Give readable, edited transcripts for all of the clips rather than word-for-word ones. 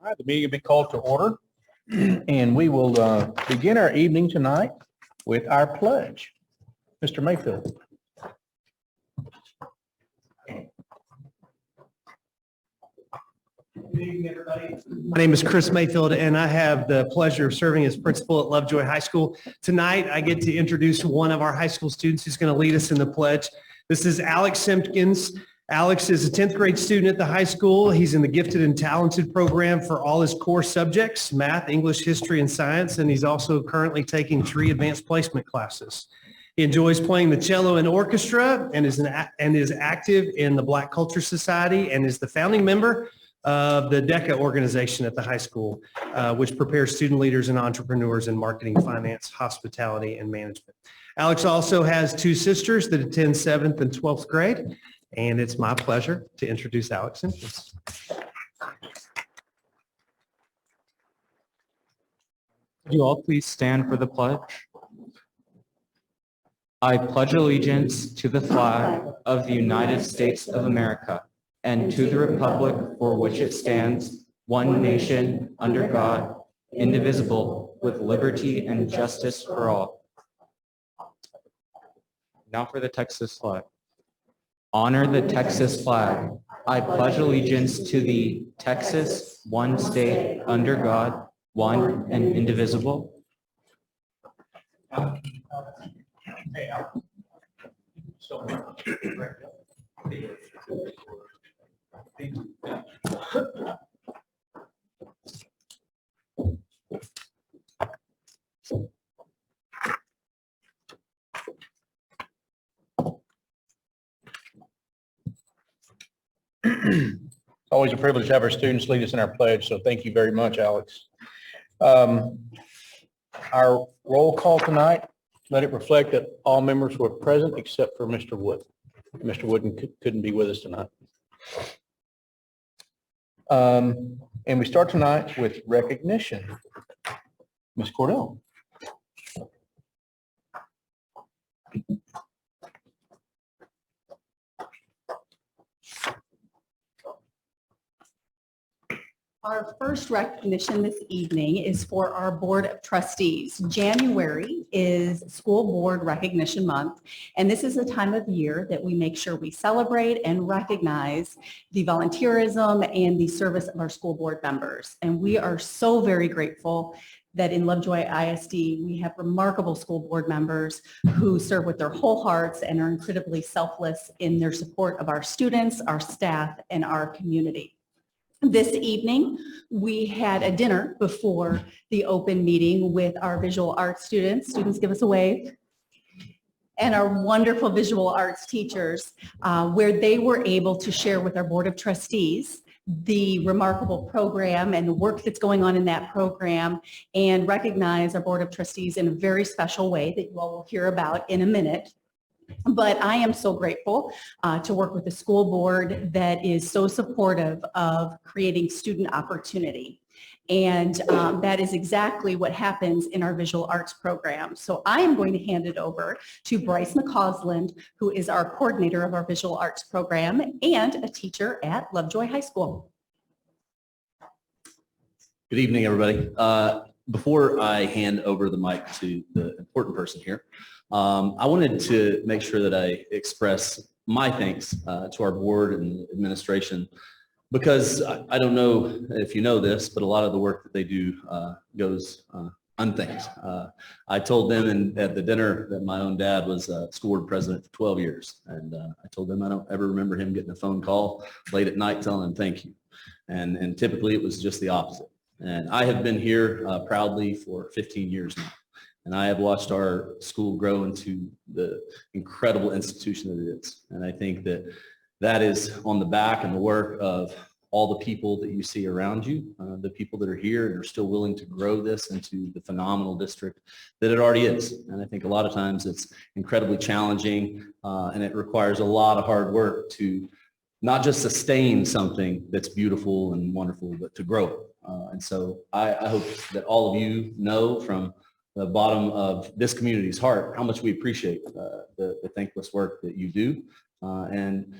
All right, the meeting will be called to order, and we will begin our evening tonight with our pledge. Mr. Mayfield. Good evening, everybody. My name is Chris Mayfield, and I have the pleasure of serving as principal at Lovejoy High School. Tonight, I get to introduce one of our high school students who's going to lead us in the pledge. This is Alex Simpkins. Alex is a 10th grade student at the high school. He's in the Gifted and Talented program for all his core subjects, math, English, history, and science, and he's also currently taking 3 advanced placement classes. He enjoys playing the cello in orchestra and is active in the Black Culture Society and is the founding member of the DECA organization at the high school, which prepares student leaders and entrepreneurs in marketing, finance, hospitality, and management. Alex also has 2 sisters that attend 7th and 12th grade, and it's my pleasure to introduce Alex Simpkins. Would you all please stand for the pledge? I pledge allegiance to the flag of the United States of America and to the republic for which it stands, one nation, under God, indivisible, with liberty and justice for all. Now for the Texas flag. Honor the Texas flag. I pledge allegiance to the Texas, one state, under God, one and indivisible. It's always a privilege to have our students lead us in our pledge, so thank you very much, Alex. Our roll call tonight, let it reflect that all members were present except for Mr. Wood. Mr. Wooden couldn't be with us tonight. And we start tonight with recognition. Ms. Cordell. Our first recognition this evening is for our Board of Trustees. January is School Board Recognition Month, and this is a time of year that we make sure we celebrate and recognize the volunteerism and the service of our school board members. And we are so very grateful that in Lovejoy ISD, we have remarkable school board members who serve with their whole hearts and are incredibly selfless in their support of our students, our staff, and our community. This evening, we had a dinner before the open meeting with our visual arts students. Students, give us a wave. And our wonderful visual arts teachers, where they were able to share with our Board of Trustees the remarkable program and the work that's going on in that program, and recognize our Board of Trustees in a very special way that you all will hear about in a minute. But I am so grateful to work with a school board that is so supportive of creating student opportunity. And that is exactly what happens in our visual arts program. So I am going to hand it over to Bryce McCausland, who is our coordinator of our visual arts program and a teacher at Lovejoy High School. Good evening, everybody. Before I hand over the mic to the important person here, I wanted to make sure that I express my thanks to our board and administration, because I don't know if you know this, but a lot of the work that they do goes unthanked. I told them at the dinner that my own dad was school board president for 12 years, and I told them I don't ever remember him getting a phone call late at night telling him thank you. And typically it was just the opposite. And I have been here proudly for 15 years now. And I have watched our school grow into the incredible institution that it is. And I think that that is on the back and the work of all the people that you see around you, the people that are here and are still willing to grow this into the phenomenal district that it already is. And I think a lot of times it's incredibly challenging and it requires a lot of hard work to not just sustain something that's beautiful and wonderful, but to grow it. And so I hope that all of you know from the bottom of this community's heart how much we appreciate the thankless work that you do. And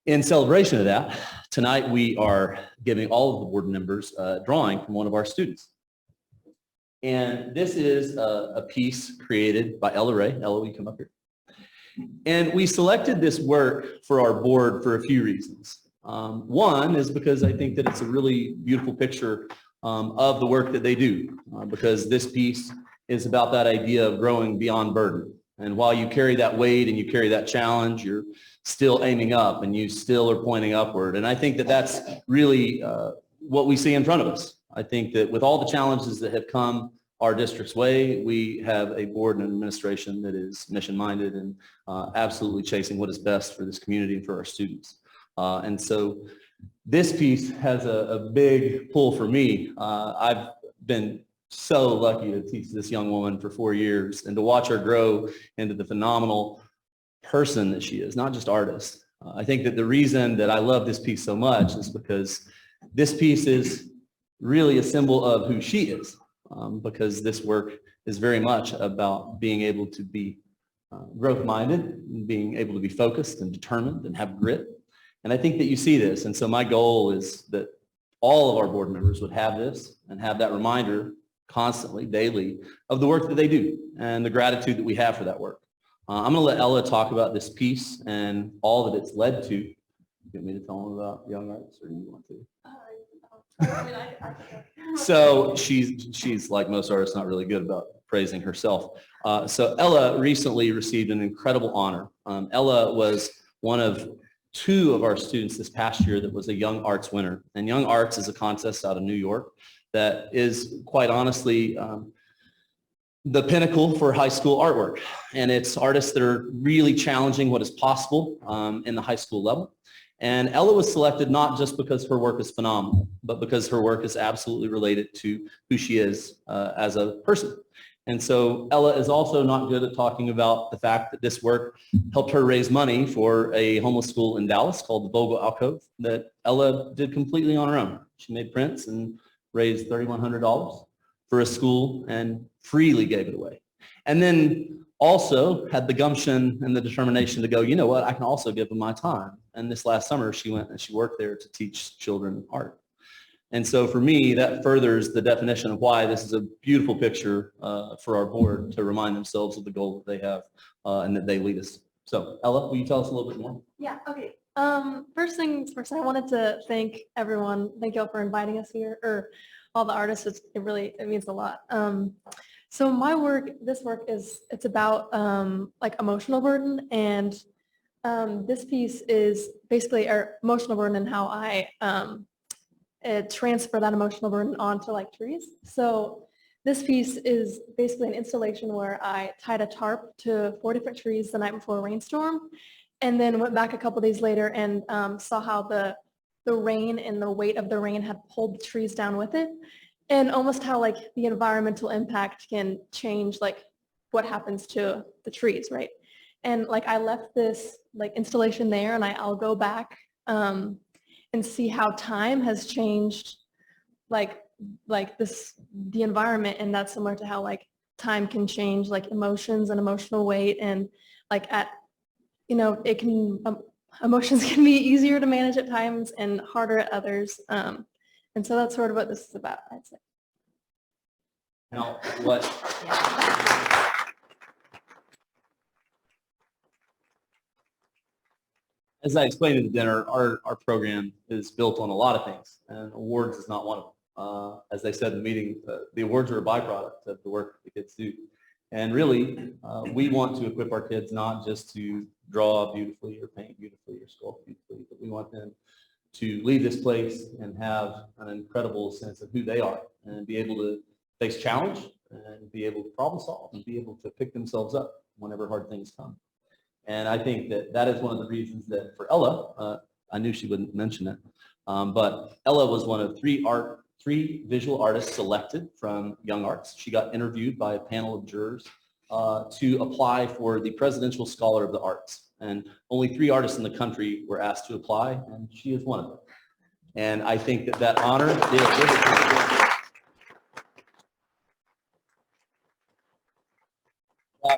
In celebration of that, tonight we are giving all of the board members a drawing from one of our students. And this is a piece created by Ella Ray. Ella, will you come up here? And we selected this work for our board for a few reasons. One is because I think that it's a really beautiful picture of the work that they do, because this piece is about that idea of growing beyond burden. And while you carry that weight and you carry that challenge, you're still aiming up and you still are pointing upward. And I think that that's really what we see in front of us. I think that with all the challenges that have come our district's way, we have a board and administration that is mission-minded and absolutely chasing what is best for this community and for our students. And so this piece has a big pull for me. I've been so lucky to teach this young woman for 4 years and to watch her grow into the phenomenal person that she is, not just artist. I think that the reason that I love this piece so much is because this piece is really a symbol of who she is, because this work is very much about being able to be growth-minded, and being able to be focused and determined and have grit. And I think that you see this. And so my goal is that all of our board members would have this and have that reminder constantly, daily, of the work that they do and the gratitude that we have for that work. I'm going to let Ella talk about this piece and all that it's led to. You want me to tell them about Young Arts, or do you want to? So she's like most artists, not really good about praising herself. So Ella recently received an incredible honor. Ella was one of 2 of our students this past year that was a Young Arts winner. And Young Arts is a contest out of New York that is quite honestly the pinnacle for high school artwork. And it's artists that are really challenging what is possible in the high school level. And Ella was selected not just because her work is phenomenal, but because her work is absolutely related to who she is as a person. And so Ella is also not good at talking about the fact that this work helped her raise money for a homeless school in Dallas called the Vogel Alcove that Ella did completely on her own. She made prints and raised $3,100 for a school and freely gave it away. And then also had the gumption and the determination to go, you know what, I can also give them my time. And this last summer, she went and she worked there to teach children art. And so for me, that furthers the definition of why this is a beautiful picture for our board to remind themselves of the goal that they have and that they lead us. So Ella, will you tell us a little bit more? Yeah, okay. First things first, I wanted to thank everyone. Thank you all for inviting us here, or all the artists. It means a lot. So my work, this work it's about like emotional burden, and this piece is basically our emotional burden and how I transfer that emotional burden onto like trees. So this piece is basically an installation where I tied a tarp to 4 different trees the night before a rainstorm, and then went back a couple days later and saw how the rain and the weight of the rain had pulled the trees down with it, and almost how like the environmental impact can change like what happens to the trees, right? And like I left this like installation there, and I'll go back and see how time has changed like the environment, and that's similar to how like time can change like emotions and emotional weight, and like it can emotions can be easier to manage at times and harder at others, and so that's sort of what this is about, I'd say. Now, what? As I explained in the dinner, our program is built on a lot of things, and awards is not one of them. As they said in the meeting, the awards are a byproduct of the work that the kids do. And really, we want to equip our kids not just to draw beautifully or paint beautifully or sculpt beautifully, but we want them to leave this place and have an incredible sense of who they are and be able to face challenge and be able to problem solve and be able to pick themselves up whenever hard things come. And I think that that is one of the reasons that for Ella, I knew she wouldn't mention it, but Ella was one of 3 visual artists selected from Young Arts. She got interviewed by a panel of jurors to apply for the Presidential Scholar of the Arts. And only 3 artists in the country were asked to apply, and she is one of them. And I think that that honor is that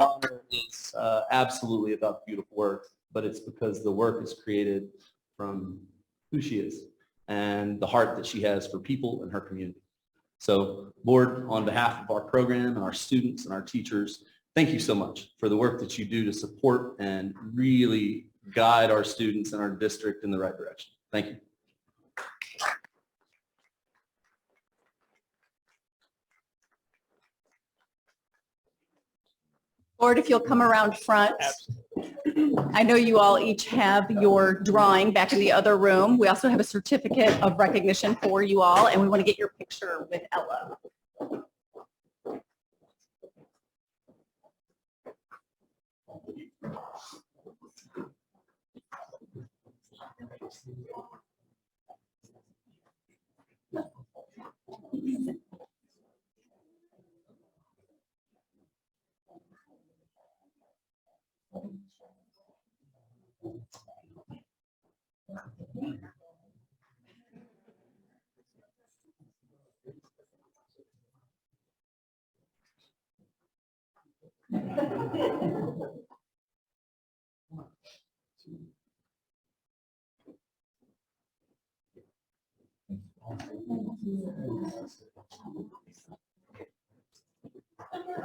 honor is absolutely about beautiful work, but it's because the work is created from who she is and the heart that she has for people and her community. So, Board, on behalf of our program and our students and our teachers, thank you so much for the work that you do to support and really guide our students and our district in the right direction. Thank you. Board, if you'll come around front. I know you all each have your drawing back in the other room. We also have a certificate of recognition for you all, and we want to get your picture with Ella.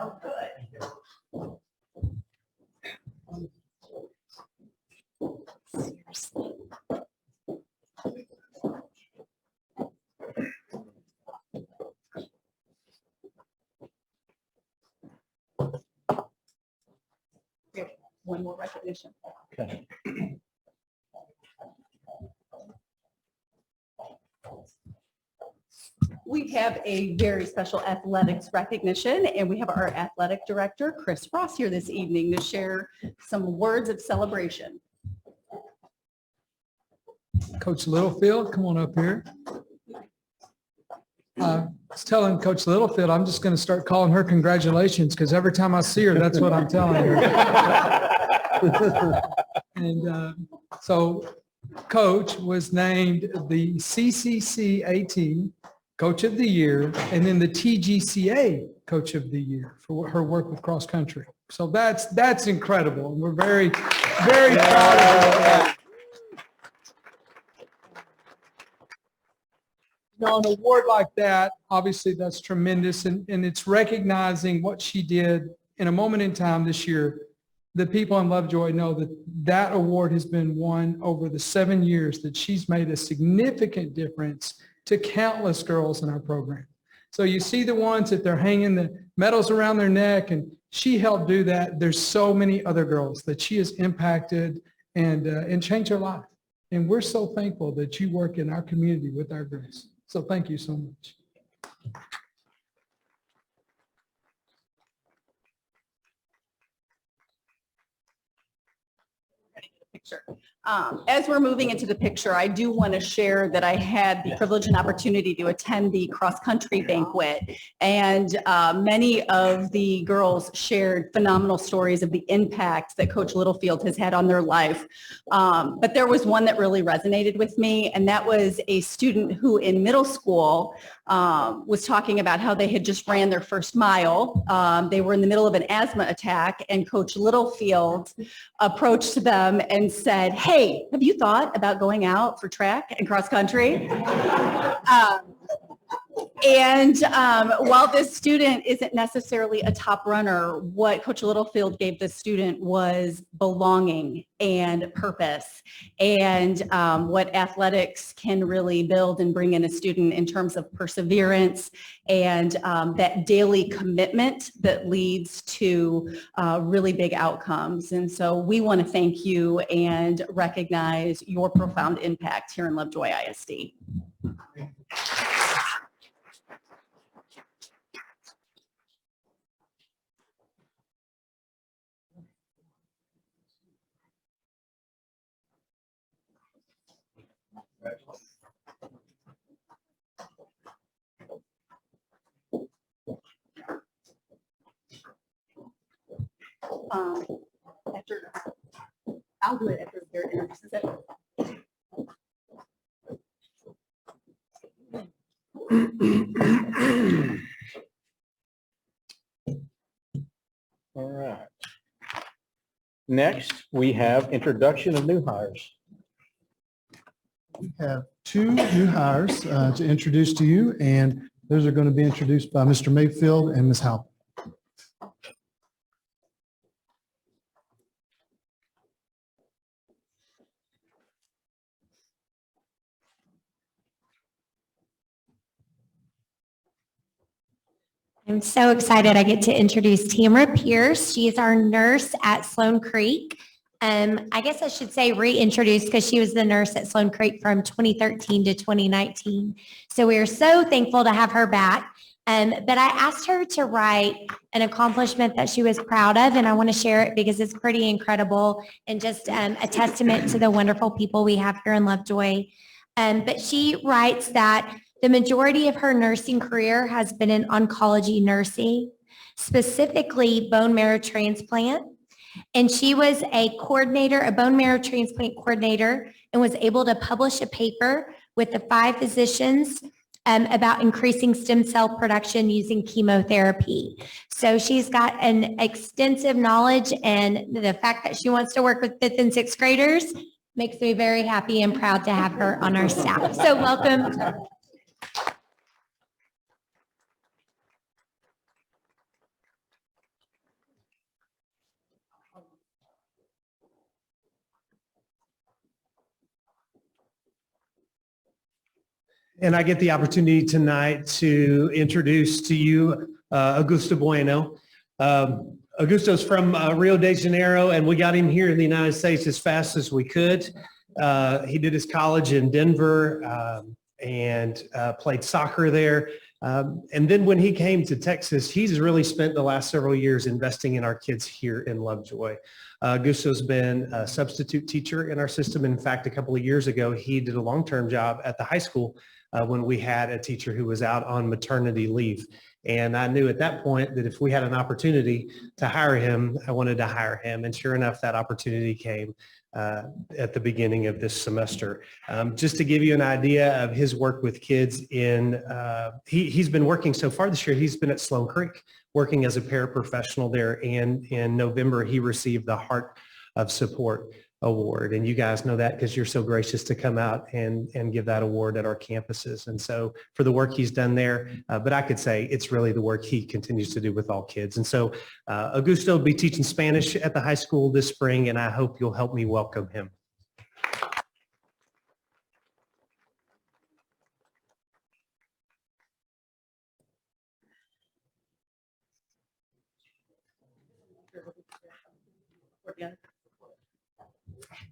Oh, good. Seriously. Here, one more recognition. Okay. We have a very special athletics recognition, and we have our athletic director, Chris Ross, here this evening to share some words of celebration. Coach Littlefield, come on up here. I was telling Coach Littlefield, I'm just going to start calling her congratulations because every time I see her, that's what I'm telling her. And so Coach was named the CCCAT Coach of the Year and then the TGCA Coach of the Year for her work with cross country. So that's incredible. And we're very, very proud of her. Now, an award like that, obviously that's tremendous, and it's recognizing what she did in a moment in time this year. The people in Lovejoy know that that award has been won over the 7 years that she's made a significant difference to countless girls in our program. So you see the ones that they're hanging the medals around their neck, and she helped do that. There's so many other girls that she has impacted and changed their life. And we're so thankful that you work in our community with our girls. So thank you so much. Picture. As we're moving into the picture, I do want to share that I had the privilege and opportunity to attend the cross-country banquet, and many of the girls shared phenomenal stories of the impact that Coach Littlefield has had on their life. But there was one that really resonated with me, and that was a student who in middle school was talking about how they had just ran their first mile. They were in the middle of an asthma attack, and Coach Littlefield approached them and said, "Hey, have you thought about going out for track and cross country?" While this student isn't necessarily a top runner, what Coach Littlefield gave this student was belonging and purpose, and what athletics can really build and bring in a student in terms of perseverance and that daily commitment that leads to really big outcomes. And so we want to thank you and recognize your profound impact here in Lovejoy ISD. I'll do it after Garrett introduces it. All right. Next, we have introduction of new hires. We have two new hires to introduce to you, and those are going to be introduced by Mr. Mayfield and Ms. Halpin. I'm so excited I get to introduce Tamara Pierce. She is our nurse at Sloan Creek. I guess I should say reintroduce because she was the nurse at Sloan Creek from 2013 to 2019. So we are so thankful to have her back. But I asked her to write an accomplishment that she was proud of, and I want to share it because it's pretty incredible and just a testament to the wonderful people we have here in Lovejoy. But she writes that the majority of her nursing career has been in oncology nursing, specifically bone marrow transplant. And she was a coordinator, a bone marrow transplant coordinator, and was able to publish a paper with the 5 physicians about increasing stem cell production using chemotherapy. So she's got an extensive knowledge, and the fact that she wants to work with 5th and 6th graders makes me very happy and proud to have her on our staff. So welcome. And I get the opportunity tonight to introduce to you Augusta Bueno. Augusto's from Rio de Janeiro, and we got him here in the United States as fast as we could. He did his college in Denver and played soccer there. And then when he came to Texas, he's really spent the last several years investing in our kids here in Lovejoy. Augusto's been a substitute teacher in our system. In fact, a couple of years ago, he did a long-term job at the high school when we had a teacher who was out on maternity leave. And I knew at that point that if we had an opportunity to hire him, I wanted to hire him. And sure enough, that opportunity came at the beginning of this semester. Just to give you an idea of his work with kids he's been working so far this year, he's been at Sloan Creek working as a paraprofessional there. And in November, he received the Heart of Support Award. And you guys know that because you're so gracious to come out and give that award at our campuses. And so for the work he's done there, but I could say it's really the work he continues to do with all kids. And so Augusto will be teaching Spanish at the high school this spring, and I hope you'll help me welcome him.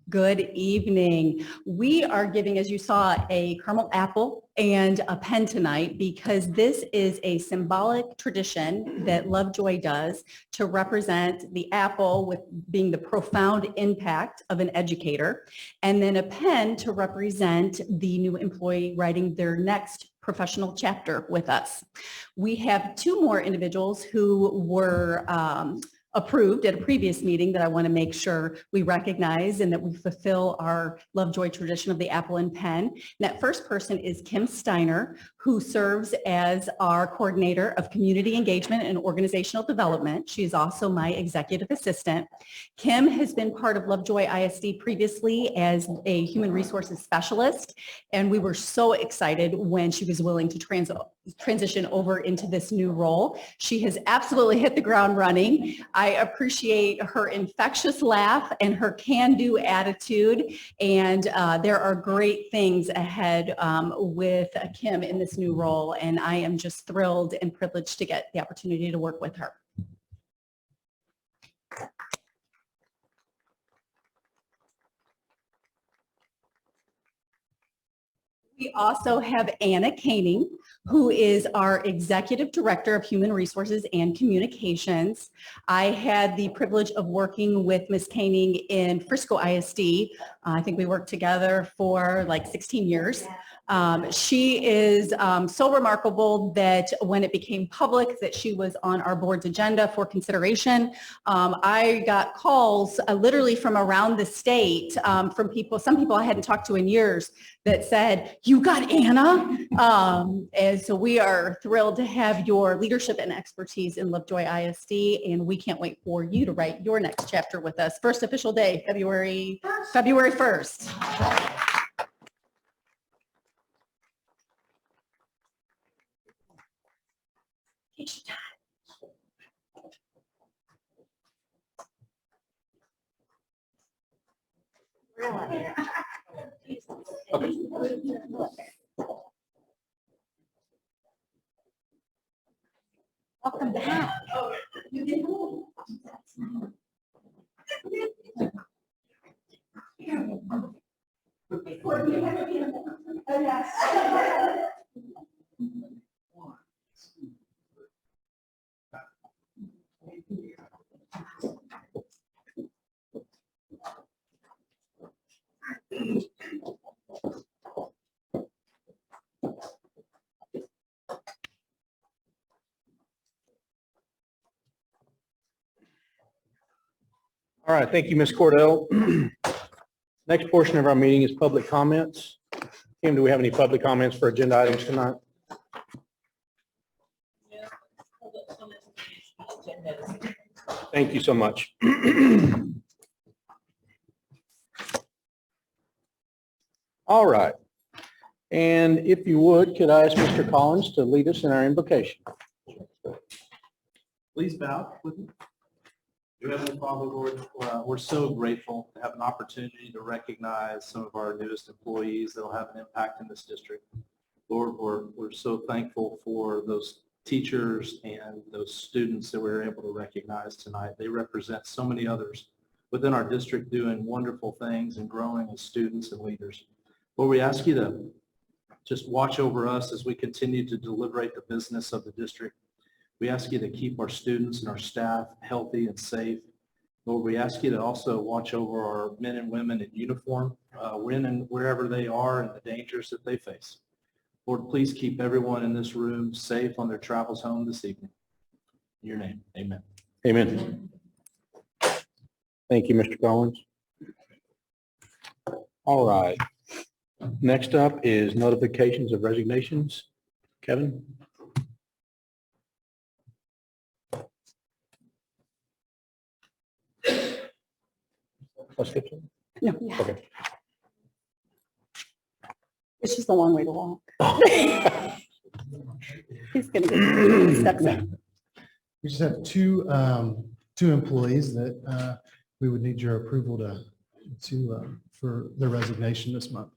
Good evening. We are giving, as you saw, a caramel apple and a pen tonight because this is a symbolic tradition that Lovejoy does to represent the apple with being the profound impact of an educator, and then a pen to represent the new employee writing their next professional chapter with us. We have 2 more individuals who were approved at a previous meeting that I want to make sure we recognize and that we fulfill our Lovejoy tradition of the apple and pen. And that first person is Kim Steiner, who serves as our coordinator of community engagement and organizational development. She is also my executive assistant. Kim has been part of Lovejoy ISD previously as a human resources specialist, and we were so excited when she was willing to transition over into this new role. She has absolutely hit the ground running. I appreciate her infectious laugh and her can-do attitude, and there are great things ahead with Kim in this new role, and I am just thrilled and privileged to get the opportunity to work with her. We also have Anna Koenig, who is our Executive Director of Human Resources and Communications. I had the privilege of working with Ms. Koenig in Frisco ISD. I think we worked together for like 16 years. She is so remarkable that when it became public that she was on our board's agenda for consideration, I got calls literally from around the state from people, some people I hadn't talked to in years, that said, "You got Anna?" And so we are thrilled to have your leadership and expertise in Lovejoy ISD, and we can't wait for you to write your next chapter with us. First official day, February 1st. Welcome back. All right, thank you, Ms. Cordell. Next portion of our meeting is public comments. Kim, do we have any public comments for agenda items tonight? Thank you so much. All right. And if you would, could I ask Mr. Collins to lead us in our invocation? Please bow with me. Dear Heavenly Father, Lord, we're so grateful to have an opportunity to recognize some of our newest employees that will have an impact in this district. Lord, we're so thankful for those teachers and those students that we were able to recognize tonight. They represent so many others within our district doing wonderful things and growing as students and leaders. Lord, we ask you to just watch over us as we continue to deliberate the business of the district. We ask you to keep our students and our staff healthy and safe. Lord, we ask you to also watch over our men and women in uniform, when and wherever they are and the dangers that they face. Lord, please keep everyone in this room safe on their travels home this evening. In your name, amen. Amen. Thank you, Mr. Collins. All right. Next up is notifications of resignations. Kevin? Let's skip some. No, Okay. it's just a long way to walk. He's gonna get steps in. We just have two employees that we would need your approval for their resignation this month.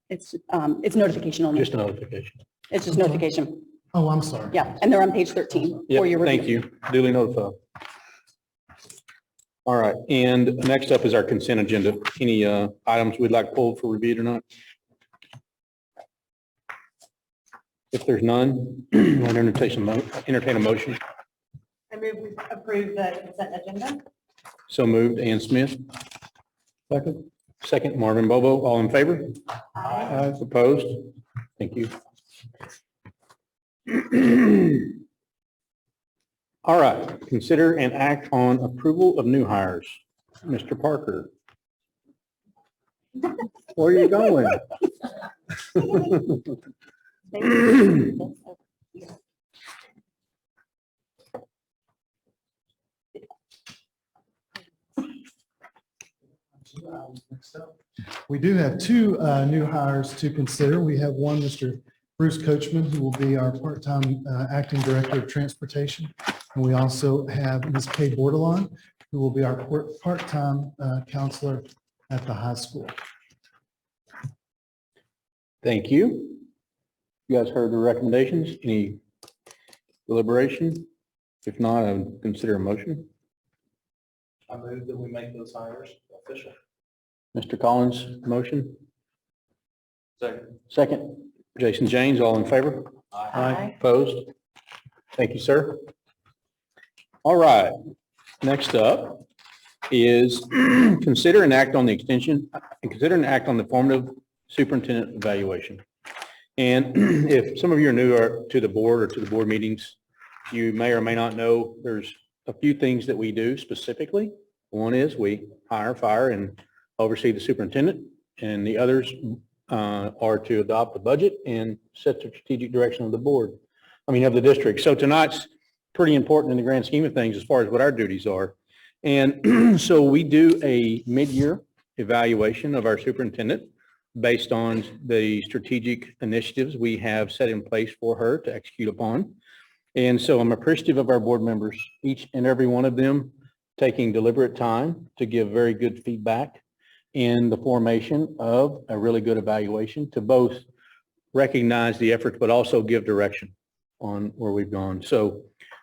It's notification only. Just a notification. It's just notification. Oh, I'm sorry. Yeah, and they're on page 13 Yep, for your review. thank you. Duly notified. All right, and next up is our consent agenda. Any items we'd like pulled for review tonight? If there's none, I'll entertain a motion. I move we approve the consent agenda. So moved, Ann Smith. Second. Second, Marvin Bobo. All in favor? Aye. Opposed? Thank you. All right, consider and act on approval of new hires. Mr. Parker. Where are you going? We do have two new hires to consider. We have one, Mr. Bruce Coachman, who will be our part-time acting director of transportation. And we also have Ms. Kay Bordelon, who will be our part-time counselor at the high school. Thank you. You guys heard the recommendations. Any deliberation? If not, I would consider a motion. I move that we make those hires official. Mr. Collins, motion. Second. Second, Jason James, all in favor? Aye. Opposed? Thank you, sir. All right, next up is consider and act on the extension, and consider and act on the formative superintendent evaluation. And if some of you are new to the board or to the board meetings, you may or may not know there's a few things that we do specifically. One is we hire, fire, and oversee the superintendent, and the others are to adopt the budget and set the strategic direction of the board, of the district. So tonight's pretty important in the grand scheme of things as far as what our duties are. And so we do a mid-year evaluation of our superintendent based on the strategic initiatives we have set in place for her to execute upon. And so I'm appreciative of our board members, each and every one of them taking deliberate time to give very good feedback in the formation of a really good evaluation to both recognize the efforts, but also give direction on where we've gone. So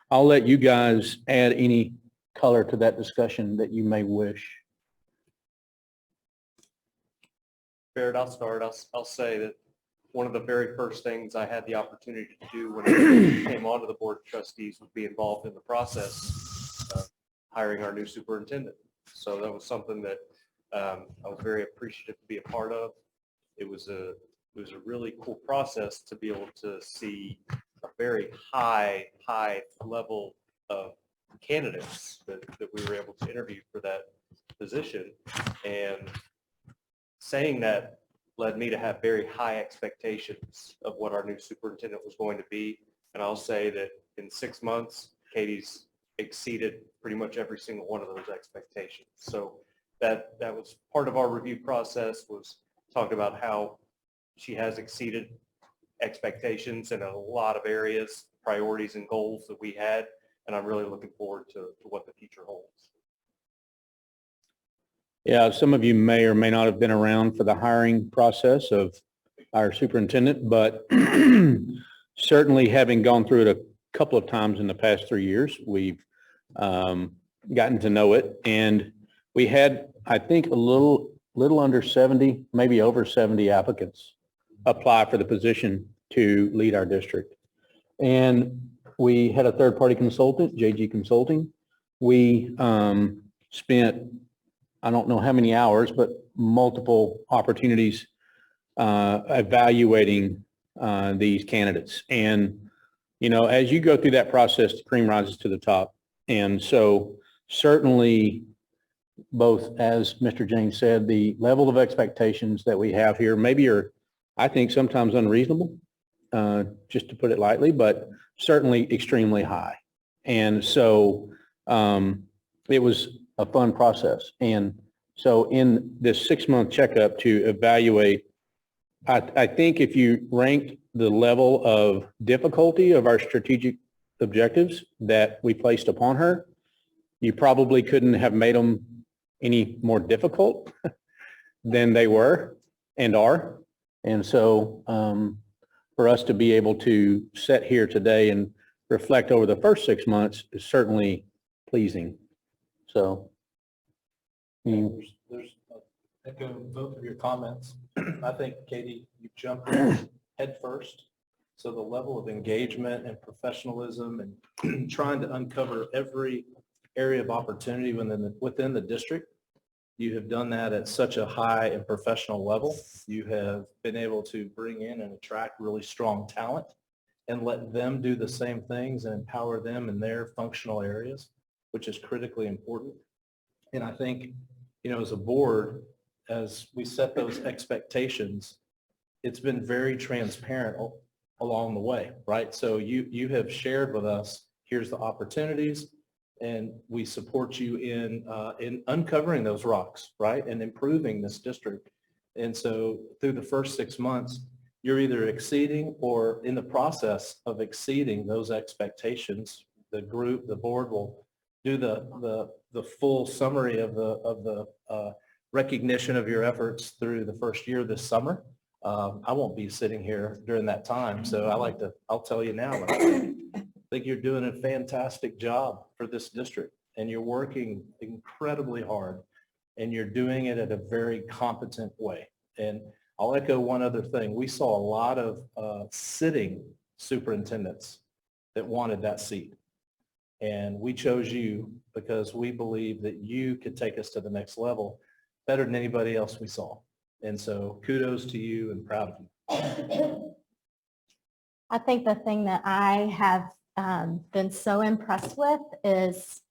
I'll let you guys add any color to that discussion that you may wish. Barrett, I'll start. I'll say that one of the very first things I had the opportunity to do when I came onto the Board of Trustees was be involved in the process of hiring our new superintendent. So that was something that I was very appreciative to be a part of. It was a really cool process to be able to see a very high level of candidates that we were able to interview for that position. And saying that led me to have very high expectations of what our new superintendent was going to be. And I'll say that in 6 months, Katie's exceeded pretty much every single one of those expectations. So that was part of our review process, was talk about how she has exceeded expectations in a lot of areas, priorities and goals that we had. And I'm really looking forward to what the future holds. Yeah, some of you may or may not have been around for the hiring process of our superintendent, but certainly having gone through it a couple of times in the past 3 years, we've gotten to know it. And we had, I think, a little under 70, maybe over 70 applicants apply for the position to lead our district. And we had a third-party consultant, JG Consulting. We spent, I don't know how many hours, but multiple opportunities evaluating these candidates. And, you know, as you go through that process, the cream rises to the top. And so certainly, both, as Mr. James said, the level of expectations that we have here maybe are, I think, sometimes unreasonable, just to put it lightly, but certainly extremely high. And so it was a fun process. And so in this 6-month checkup to evaluate, I think if you ranked the level of difficulty of our strategic objectives that we placed upon her, you probably couldn't have made them any more difficult than they were and are. And so for us to be able to sit here today and reflect over the first 6 months is certainly pleasing. So. There's echo both of your comments. I think, Katie, you jumped in head first. So the level of engagement and professionalism and trying to uncover every area of opportunity within the district, you have done that at such a high and professional level. You have been able to bring in and attract really strong talent and let them do the same things and empower them in their functional areas, which is critically important. And I think, you know, as a board, as we set those expectations, it's been very transparent along the way, right? So you have shared with us, here's the opportunities, and we support you in uncovering those rocks, right? And improving this district. And so through the first 6 months, you're either exceeding or in the process of exceeding those expectations. The board will do the full summary of the recognition of your efforts through the first year this summer. I won't be sitting here during that time, so I'll tell you now, but I think you're doing a fantastic job for this district, and you're working incredibly hard, and you're doing it at a very competent way. And I'll echo one other thing. We saw a lot of sitting superintendents that wanted that seat. And we chose you because we believe that you could take us to the next level better than anybody else we saw. And so kudos to you and proud of you. I think the thing that I have been so impressed with is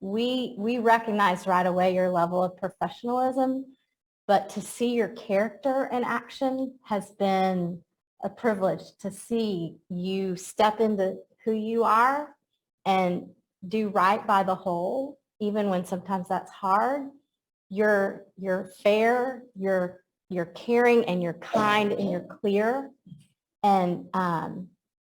we recognize right away your level of professionalism, but to see your character in action has been a privilege. To see you step into who you are and do right by the whole, even when sometimes that's hard. You're fair, you're caring, and you're kind, and you're clear. And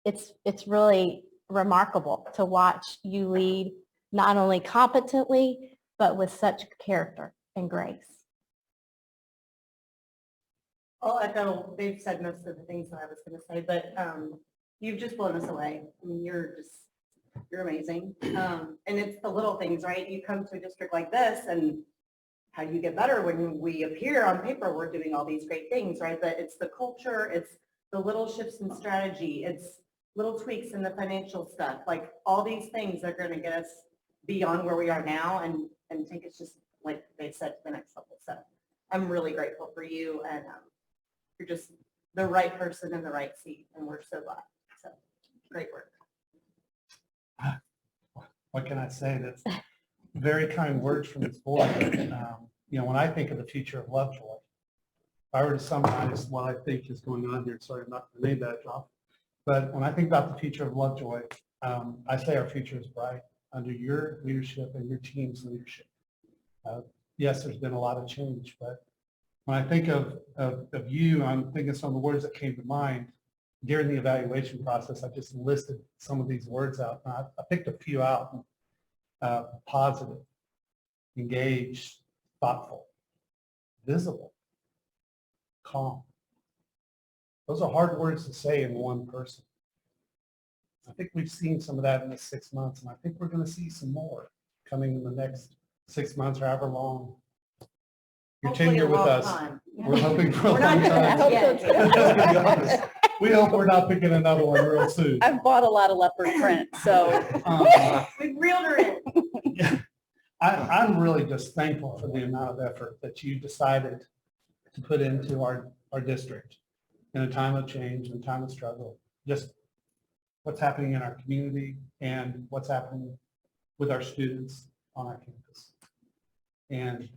it's really remarkable to watch you lead not only competently, but with such character and grace. I'll echo, they've said most of the things that I was going to say, but you've just blown us away. I mean, you're amazing. And it's the little things, right? You come to a district like this and how you get better when we appear on paper, we're doing all these great things, right? But it's the culture, it's the little shifts in strategy, it's little tweaks in the financial stuff, like all these things are going to get us beyond where we are now and take us just, like they said, to the next level. So I'm really grateful for you, and you're just the right person in the right seat, and we're so glad. So great work. What can I say? That's very kind words from this board. When I think of the future of Lovejoy, if I were to summarize what I think is going on here, sorry, I'm not going to name that drop, but when I think about the future of Lovejoy, I say our future is bright under your leadership and your team's leadership. Yes, there's been a lot of change, but when I think of you, I'm thinking some of the words that came to mind during the evaluation process. I just listed some of these words out. And I picked a few out. Positive, engaged, thoughtful, visible, calm. Those are hard words to say in one person. I think we've seen some of that in the 6 months, and I think we're going to see some more coming in the next 6 months or however long your Hopefully tenure a with long us. time. We're hoping for a We're long not gonna time. hope so, too. To be honest, we hope we're not picking another one real soon. I've bought a lot of leopard print, so. We've reeled her in. Yeah. I'm really just thankful for the amount of effort that you decided to put into our district in a time of change and time of struggle. Just what's happening in our community and what's happening with our students on our campus. And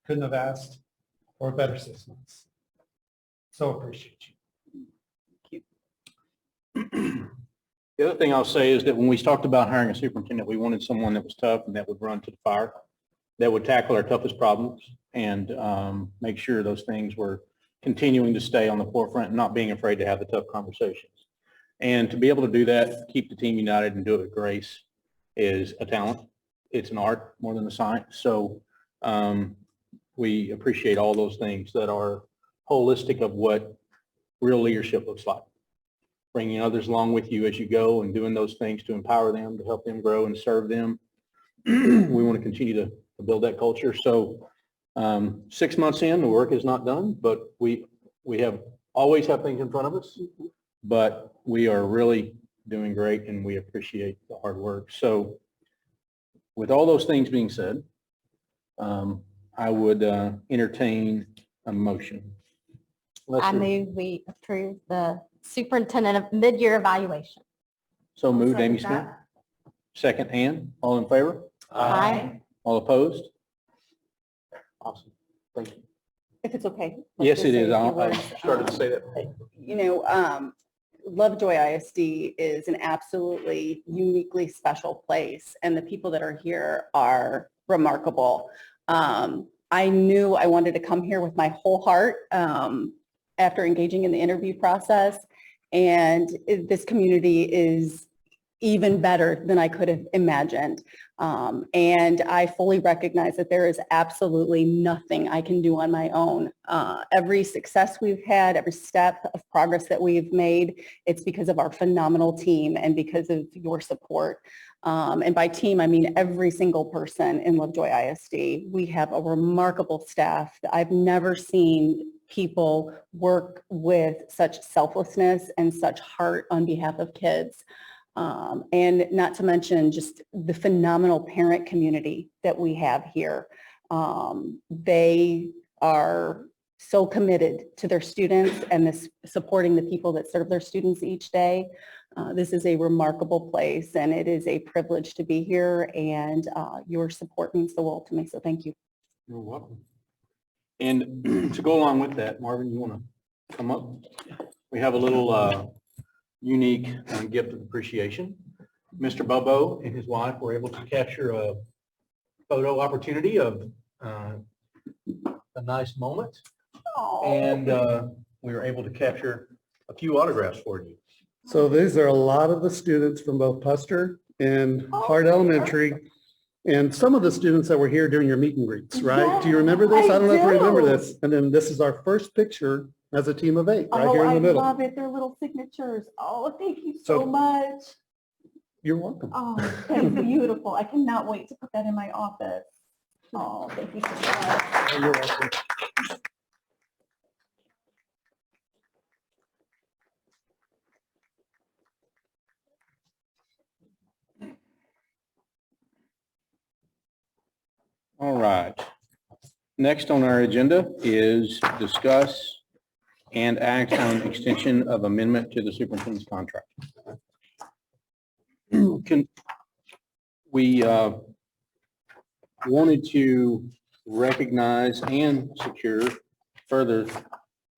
couldn't have asked for a better 6 months. So appreciate you. The other thing I'll say is that when we talked about hiring a superintendent, we wanted someone that was tough and that would run to the fire, that would tackle our toughest problems and make sure those things were continuing to stay on the forefront and not being afraid to have the tough conversations. And to be able to do that, keep the team united and do it with grace is a talent. It's an art more than a science. So we appreciate all those things that are holistic of what real leadership looks like. Bringing others along with you as you go and doing those things to empower them, to help them grow and serve them. We want to continue to build that culture. So 6 months in, the work is not done, but we always have things in front of us, but we are really doing great and we appreciate the hard work. So with all those things being said, I would entertain a motion. I move we approve the superintendent of mid-year evaluation. So moved, Second Amy Smith. that. Second, Ann. All in favor? Aye. All opposed? Awesome. Thank you. If it's okay. Yes, it is. I I started to say that. Lovejoy ISD is an absolutely uniquely special place, and the people that are here are remarkable. I knew I wanted to come here with my whole heart after engaging in the interview process, and this community is even better than I could have imagined. And I fully recognize that there is absolutely nothing I can do on my own. Every success we've had, every step of progress that we've made, it's because of our phenomenal team and because of your support. And by team, I mean every single person in Lovejoy ISD. We have a remarkable staff. I've never seen people work with such selflessness and such heart on behalf of kids. And not to mention just the phenomenal parent community that we have here. They are so committed to their students and this supporting the people that serve their students each day. This is a remarkable place and it is a privilege to be here, and your support means the world to me. So thank you. You're welcome. And to go along with that, Marvin, you want to come up? We have a little unique gift of appreciation. Mr. Bobo and his wife were able to capture a photo opportunity of a nice moment. And we were able to capture a few autographs for you. So these are a lot of the students from both Puster and Hart Elementary, and some of the students that were here during your meet and greets, right? Do you remember this? I don't know if you remember this. And then this is our first picture as a team of 8, right here in the middle. Oh, I love it. They're little signatures. Oh, thank you So- so much. You're welcome. Oh, that's beautiful. I cannot wait to put that in my office. Oh, thank you so much. You're welcome. All right. Next on our agenda is discuss and act on extension of amendment to the superintendent's contract. We wanted to recognize and secure further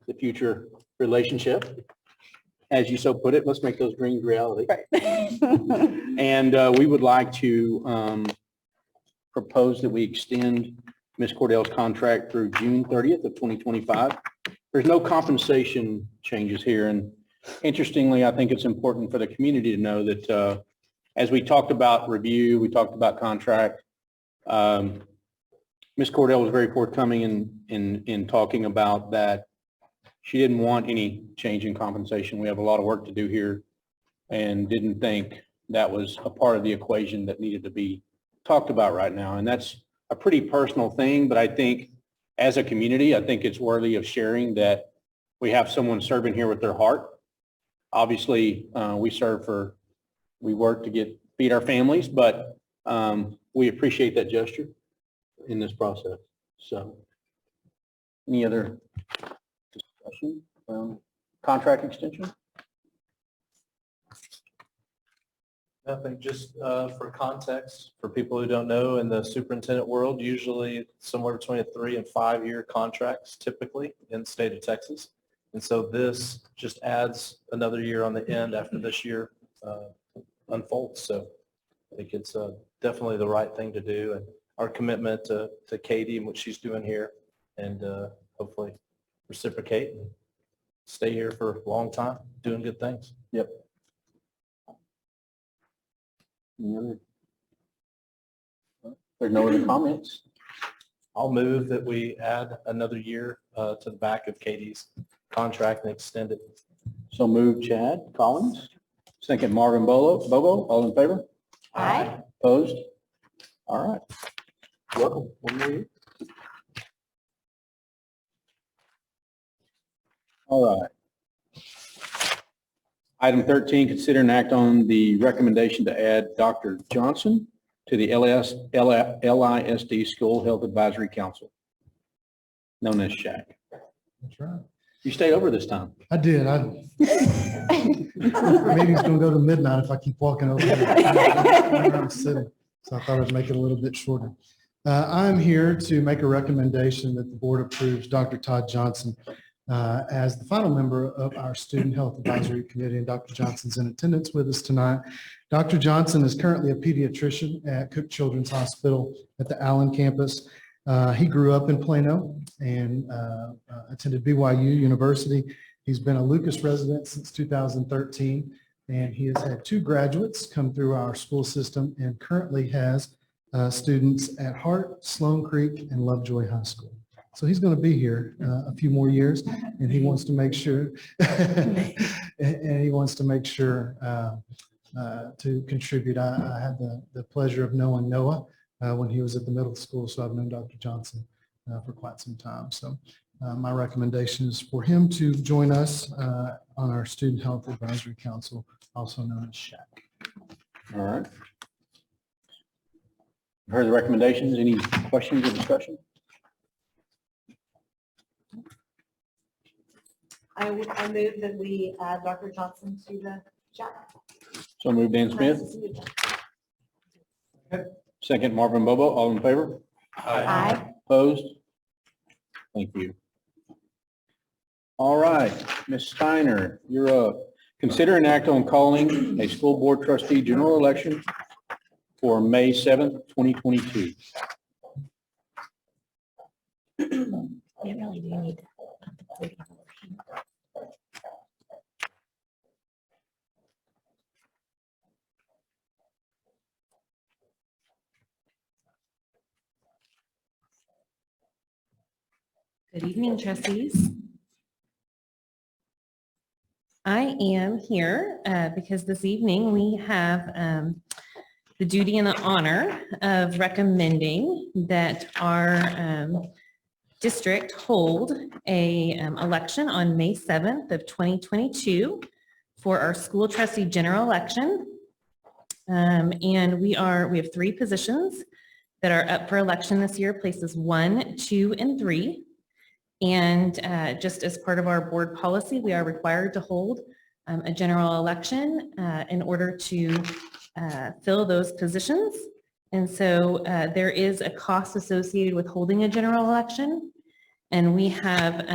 the future relationship. As you so put it, let's make those dreams reality. And we would like to propose that we extend Ms. Cordell's contract through June 30th of 2025. There's no compensation changes here. And interestingly, I think it's important for the community to know that as we talked about review, we talked about contract, Ms. Cordell was very forthcoming in talking about that she didn't want any change in compensation. We have a lot of work to do here and didn't think that was a part of the equation that needed to be talked about right now. And that's a pretty personal thing, but I think as a community, I think it's worthy of sharing that we have someone serving here with their heart. Obviously, we work to feed our families, but we appreciate that gesture in this process. So any other discussion around contract extension? Nothing, just for context, for people who don't know, in the superintendent world, usually somewhere between a 3 and 5 year contracts typically in the state of Texas. And so this just adds another year on the end after this year unfolds. So I think it's definitely the right thing to do, and our commitment to Katie and what she's doing here, and hopefully reciprocate and stay here for a long time, doing good things. Yep. Any other? There's no other comments. I'll move that we add another year to the back of Katie's contract and extend it. So move Chad Collins, second Marvin Bobo, all in favor? Aye. Opposed? All right. Welcome. One more year. All right. Item 13, consider and act on the recommendation to add Dr. Johnson to the LISD School Health Advisory Council, known as SHAC. That's right. You stayed over this time. I did. Meeting's gonna go to midnight if I keep walking over here. I'm sitting, so I thought I'd make it a little bit shorter. I'm here to make a recommendation that the board approves Dr. Todd Johnson as the final member of our Student Health Advisory Committee, and Dr. Johnson's in attendance with us tonight. Dr. Johnson is currently a pediatrician at Cook Children's Hospital at the Allen campus. He grew up in Plano and attended BYU University. He's been a Lucas resident since 2013, and he has had 2 graduates come through our school system and currently has students at Hart, Sloan Creek, and Lovejoy High School. So he's going to be here a few more years, and he wants to make sure, to contribute. I had the pleasure of knowing Noah when he was at the middle school, so I've known Dr. Johnson for quite some time. So my recommendation is for him to join us on our Student Health Advisory Council, also known as SHAC. All right. Heard the recommendations. Any questions or discussion? I move that we add Dr. Johnson to the chat. So moved, Dan Smith. Second, Marvin Bobo. All in favor? Aye. Opposed? Thank you. All right, Ms. Steiner, you're up. Consider an act on calling a school board trustee general election for May 7th, 2022. We really do need to. Good evening, trustees. I am here because this evening we have the duty and the honor of recommending that our district hold a election on May 7th of 2022 for our school trustee general election. And we have 3 positions that are up for election this year, places 1, 2, and 3. And just as part of our board policy, we are required to hold a general election in order to fill those positions. And so there is a cost associated with holding a general election. And we have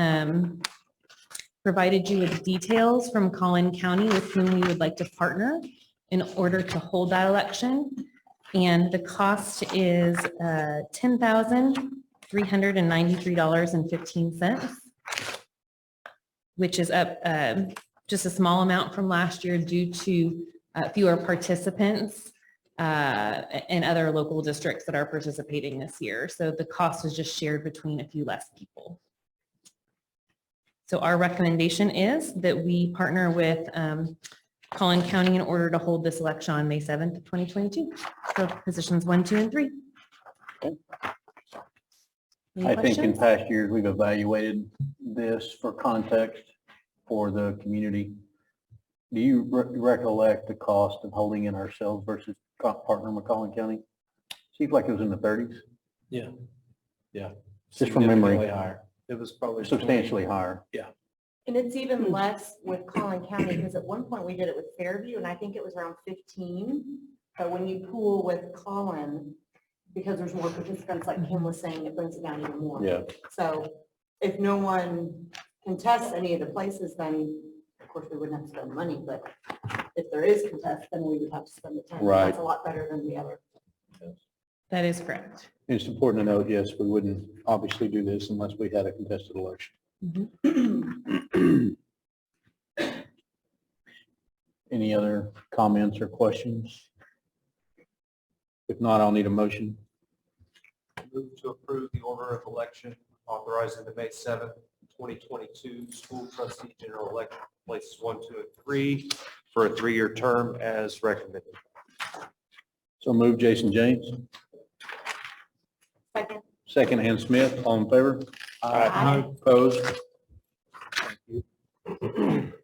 provided you with details from Collin County with whom we would like to partner in order to hold that election. And the cost is $10,393.15, which is up just a small amount from last year due to fewer participants and other local districts that are participating this year. So the cost is just shared between a few less people. So our recommendation is that we partner with Collin County in order to hold this election on May 7th of 2022. So positions 1, 2, and 3. Any I think in questions? past years, we've evaluated this for context for the community. Do you recollect the cost of holding it ourselves versus partner with Collin County? Seems like it was in the 30s. Yeah. Yeah. Just from memory. Significantly higher. It was probably Substantially higher. And it's even less with Collin County, because at one point we did it with Fairview, and I think it was around 15. But when you pool with Collin, because there's more participants, like Kim was saying, it brings it down even more. Yeah. So if no one contests any of the places, then of course we wouldn't have to spend money, but if there is contest, then we would have to spend the time. Right. That's a lot better than the other. That is correct. It's important to note, yes, we wouldn't obviously do this unless we had a contested election. Any other comments or questions? If not, I'll need a motion. Move to approve the order of election authorizing the May 7th, 2022 school trustee general election, places 1, 2, and 3 for a 3-year term as recommended. So move Jason James. Second. Second, Ann Smith. All in favor? Aye. Opposed? Thank you.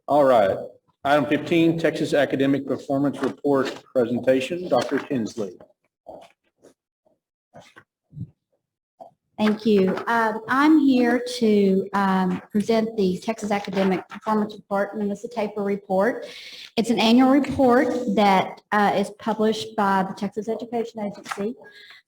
All right. Item 15, Texas Academic Performance Report Presentation. Dr. Tinsley. Thank you. I'm here to present the Texas Academic Performance Report, and it's a TAPER report. It's an annual report that is published by the Texas Education Agency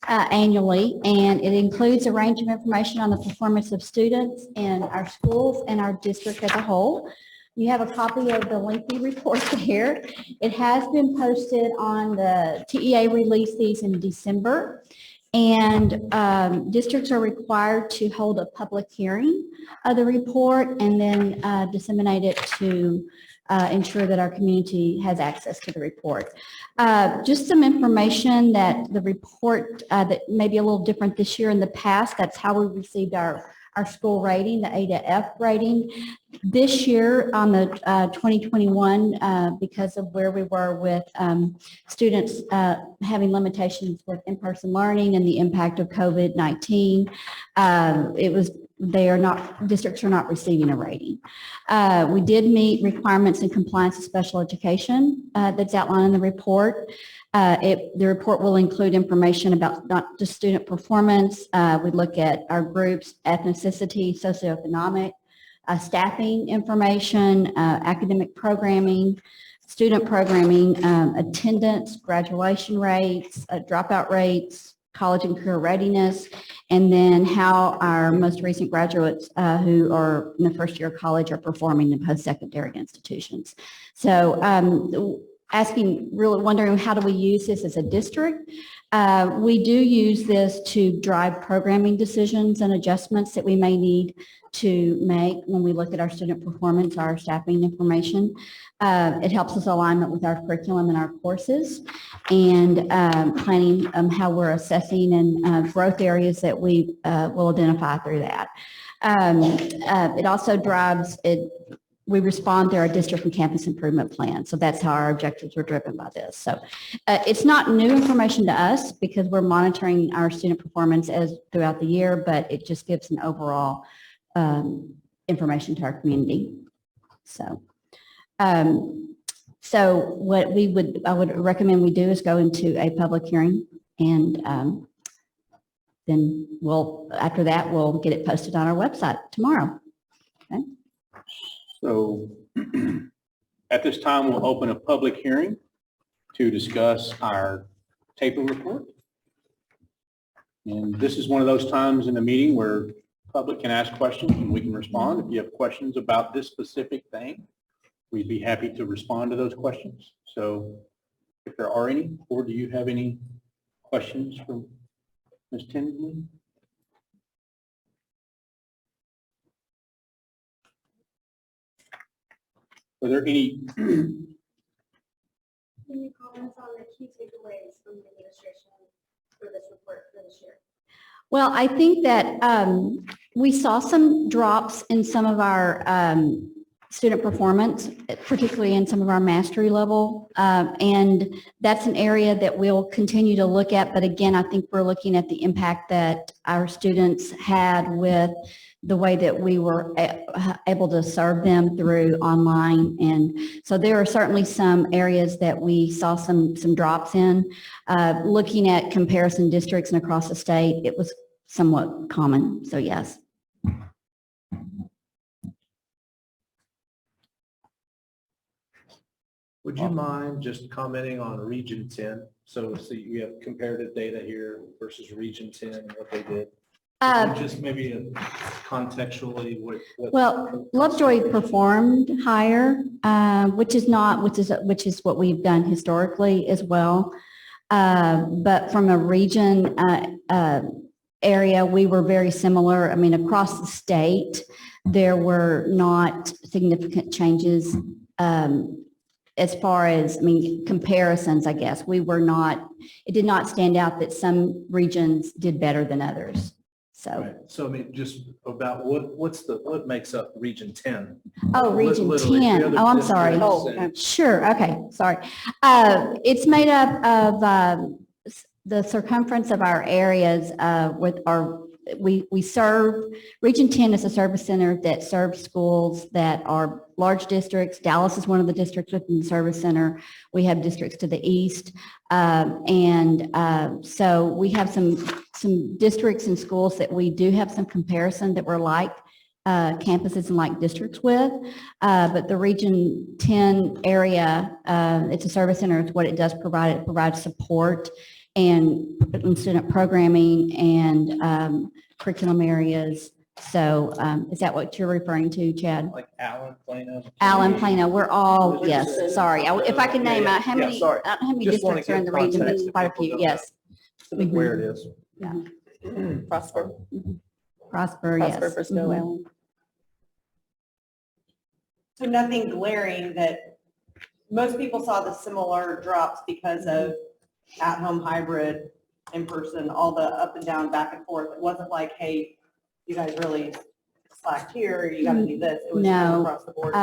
annually, and it includes a range of information on the performance of students in our schools and our district as a whole. You have a copy of the lengthy report here. It has been posted on the TEA released these in December. And districts are required to hold a public hearing of the report and then disseminate it to ensure that our community has access to the report. Just some information that the report that may be a little different this year in the past. That's how we received our school rating, the A to F rating. This year on the 2021, because of where we were with students having limitations with in-person learning and the impact of COVID-19, districts are not receiving a rating. We did meet requirements and compliance of special education that's outlined in the report. The report will include information about not just student performance. We look at our groups, ethnicity, socioeconomic, staffing information, academic programming, student programming, attendance, graduation rates, dropout rates, college and career readiness, and then how our most recent graduates who are in the first year of college are performing in post-secondary institutions. So wondering how do we use this as a district? We do use this to drive programming decisions and adjustments that we may need to make when we look at our student performance, our staffing information. It helps us alignment with our curriculum and our courses and planning how we're assessing and growth areas that we will identify through that. It also drives it. We respond to our district and campus improvement plan. So that's how our objectives were driven by this. So it's not new information to us because we're monitoring our student performance as throughout the year, but it just gives an overall information to our community. So, what I would recommend we do is go into a public hearing, and then after that, we'll get it posted on our website tomorrow. Okay. So at this time, we'll open a public hearing to discuss our TAPER report. And this is one of those times in the meeting where public can ask questions and we can respond. If you have questions about this specific thing, we'd be happy to respond to those questions. So if there are any, or do you have any questions from Ms. Tinsley? Are there any comments on the key takeaways from the administration for this report for this year? Well, I think that we saw some drops in some of our student performance, particularly in some of our mastery level. And that's an area that we'll continue to look at. But again, I think we're looking at the impact that our students had with the way that we were able to serve them through online. And so there are certainly some areas that we saw some drops in. Looking at comparison districts and across the state, it was somewhat common. So yes. Would you mind just commenting on Region 10? So you have comparative data here versus Region 10 and what they did. Just maybe contextually what. Well, Lovejoy performed higher, which is what we've done historically as well. But from a region area, we were very similar. I mean, across the state, there were not significant changes as far as, comparisons, I guess. It did not stand out that some regions did better than others. So, Right. So just about what makes up Region 10? Oh, Region Literally, 10. Oh, I'm sorry. Sure. Okay. Sorry. It's made up of the circumference of our areas we serve. Region 10 is a service center that serves schools that are large districts. Dallas is one of the districts within the service center. We have districts to the east. So we have some districts and schools that we do have some comparison that we're like campuses and like districts with. But the Region 10 area, it's a service center. It's what it does provide. It provides support and student programming and curriculum areas. So is that what you're referring to, Chad? Like Allen, Plano? Allen, Plano, we're all, yes, sorry. If I could name out how many, sorry. I don't know how many Just wanna districts are in give the region, but context it's quite a if people few, don't yes. Where it is. Prosper. Prosper, yes. Prosper, Frisco, Mhm. Allen. So nothing glaring that most people saw the similar drops because of at-home hybrid, in person, all the up and down, back and forth. It wasn't like, hey, you guys really slacked here, you gotta do this. It was No. across the board.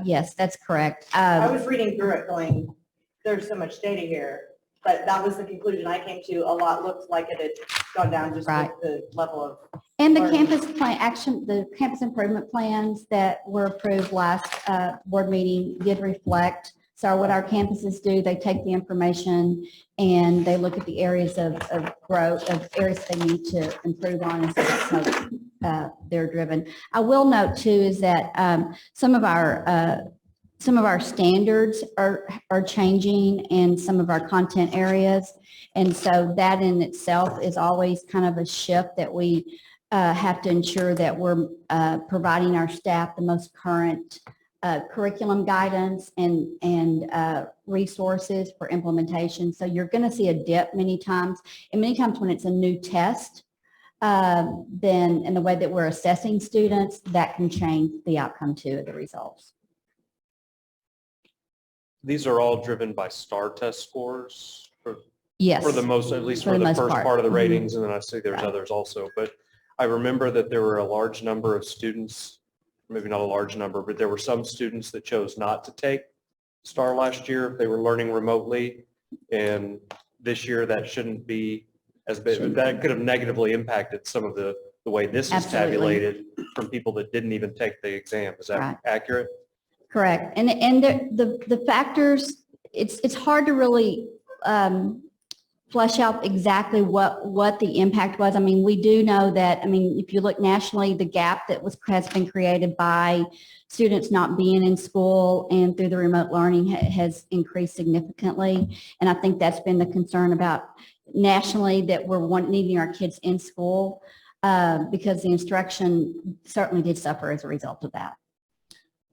Yes, that's correct. I was reading through it going, there's so much data here, but that was the conclusion I came to. A lot looked like it had gone down just Right. with the level of. And the learning. campus plan action, the campus improvement plans that were approved last board meeting did reflect. So what our campuses do, they take the information and they look at the areas of growth, of areas they need to improve on, and so that's how they're driven. I will note too is that some of our standards are changing in some of our content areas. And so that in itself is always kind of a shift that we have to ensure that we're providing our staff the most current curriculum guidance and resources for implementation. So you're going to see a dip many times. And many times when it's a new test, then in the way that we're assessing students, that can change the outcome too of the results. These are all driven by STAR test scores Yes. for the most, at least For for the the most first part. part of the Mhm. ratings, and then I see there's Right. others also. But I remember that there were a large number of students, maybe not a large number, but there were some students that chose not to take STAR last year if they were learning remotely. And this year that shouldn't be as big. That could have negatively impacted some of the way this is Absolutely. tabulated from people that didn't even take the exam. Is that Right. accurate? Correct. And the factors, it's hard to really flesh out exactly what the impact was. I mean, we do know that, I mean, if you look nationally, the gap that has been created by students not being in school and through the remote learning has increased significantly. And I think that's been the concern about nationally, that we're needing our kids in school because the instruction certainly did suffer as a result of that.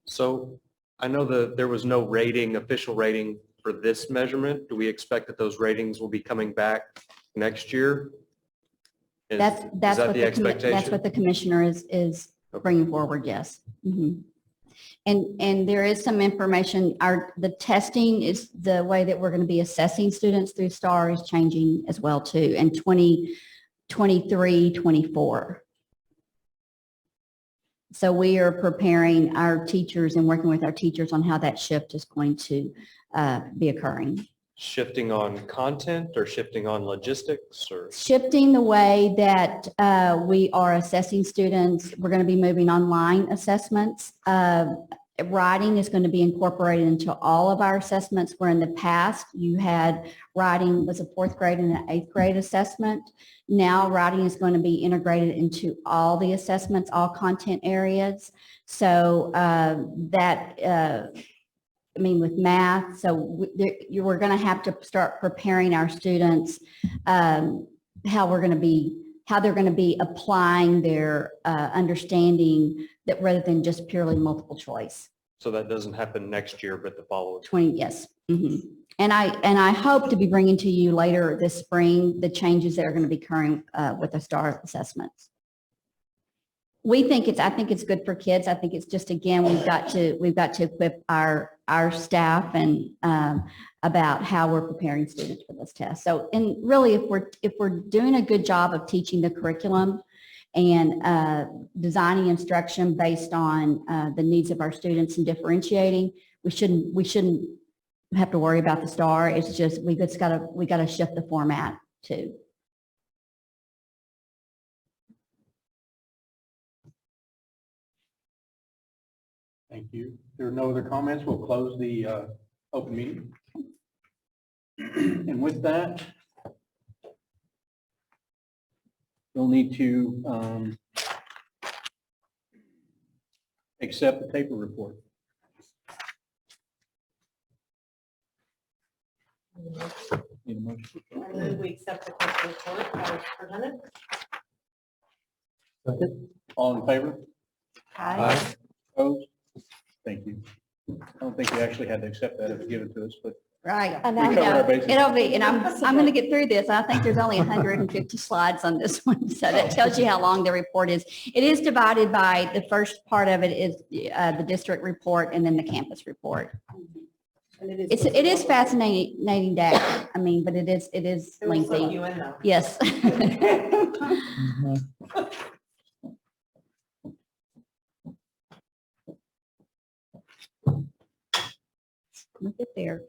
So I know that there was no rating, official rating for this measurement. Do we expect that those ratings will be coming back next year? Is That's that what the that's expectation? what the commissioner is bringing forward, yes. Mhm. And there is some information, the testing is the way that we're going to be assessing students through STAR is changing as well too, in 2023, 24. So we are preparing our teachers and working with our teachers on how that shift is going to be occurring. Shifting on content or shifting on logistics or? Shifting the way that we are assessing students, we're going to be moving online assessments. Writing is going to be incorporated into all of our assessments, where in the past you had writing was a 4th grade and an 8th grade assessment. Now writing is going to be integrated into all the assessments, all content areas. So I mean, with math, so we're going to have to start preparing our students how they're going to be applying their understanding, that rather than just purely multiple choice. So that doesn't happen next year, but the following. 20, yes. Mhm. And I hope to be bringing to you later this spring the changes that are going to be occurring with the STAR assessments. I think it's good for kids. I think it's just, again, we've got to equip our staff and about how we're preparing students for this test. So, and really, if we're doing a good job of teaching the curriculum and designing instruction based on the needs of our students and differentiating, we shouldn't have to worry about the STAR. It's just we got to shift the format too. Thank you. If there are no other comments, we'll close the open meeting. And with that, you'll need to accept the paper report. Need a motion? I move we accept the question report as presented. All in favor? Aye. Opposed? Thank you. I don't think we actually had to accept that. It was given to us, but Right. we covered our bases. It'll be, and I'm going to get through this. I think there's only 150 slides on this one, so that tells you how long the report is. It is divided by, the first part of it is the district report and then the campus report. And it Is fascinating data. I mean, but it is It will suck lengthy. you in though. Yes. Look at there.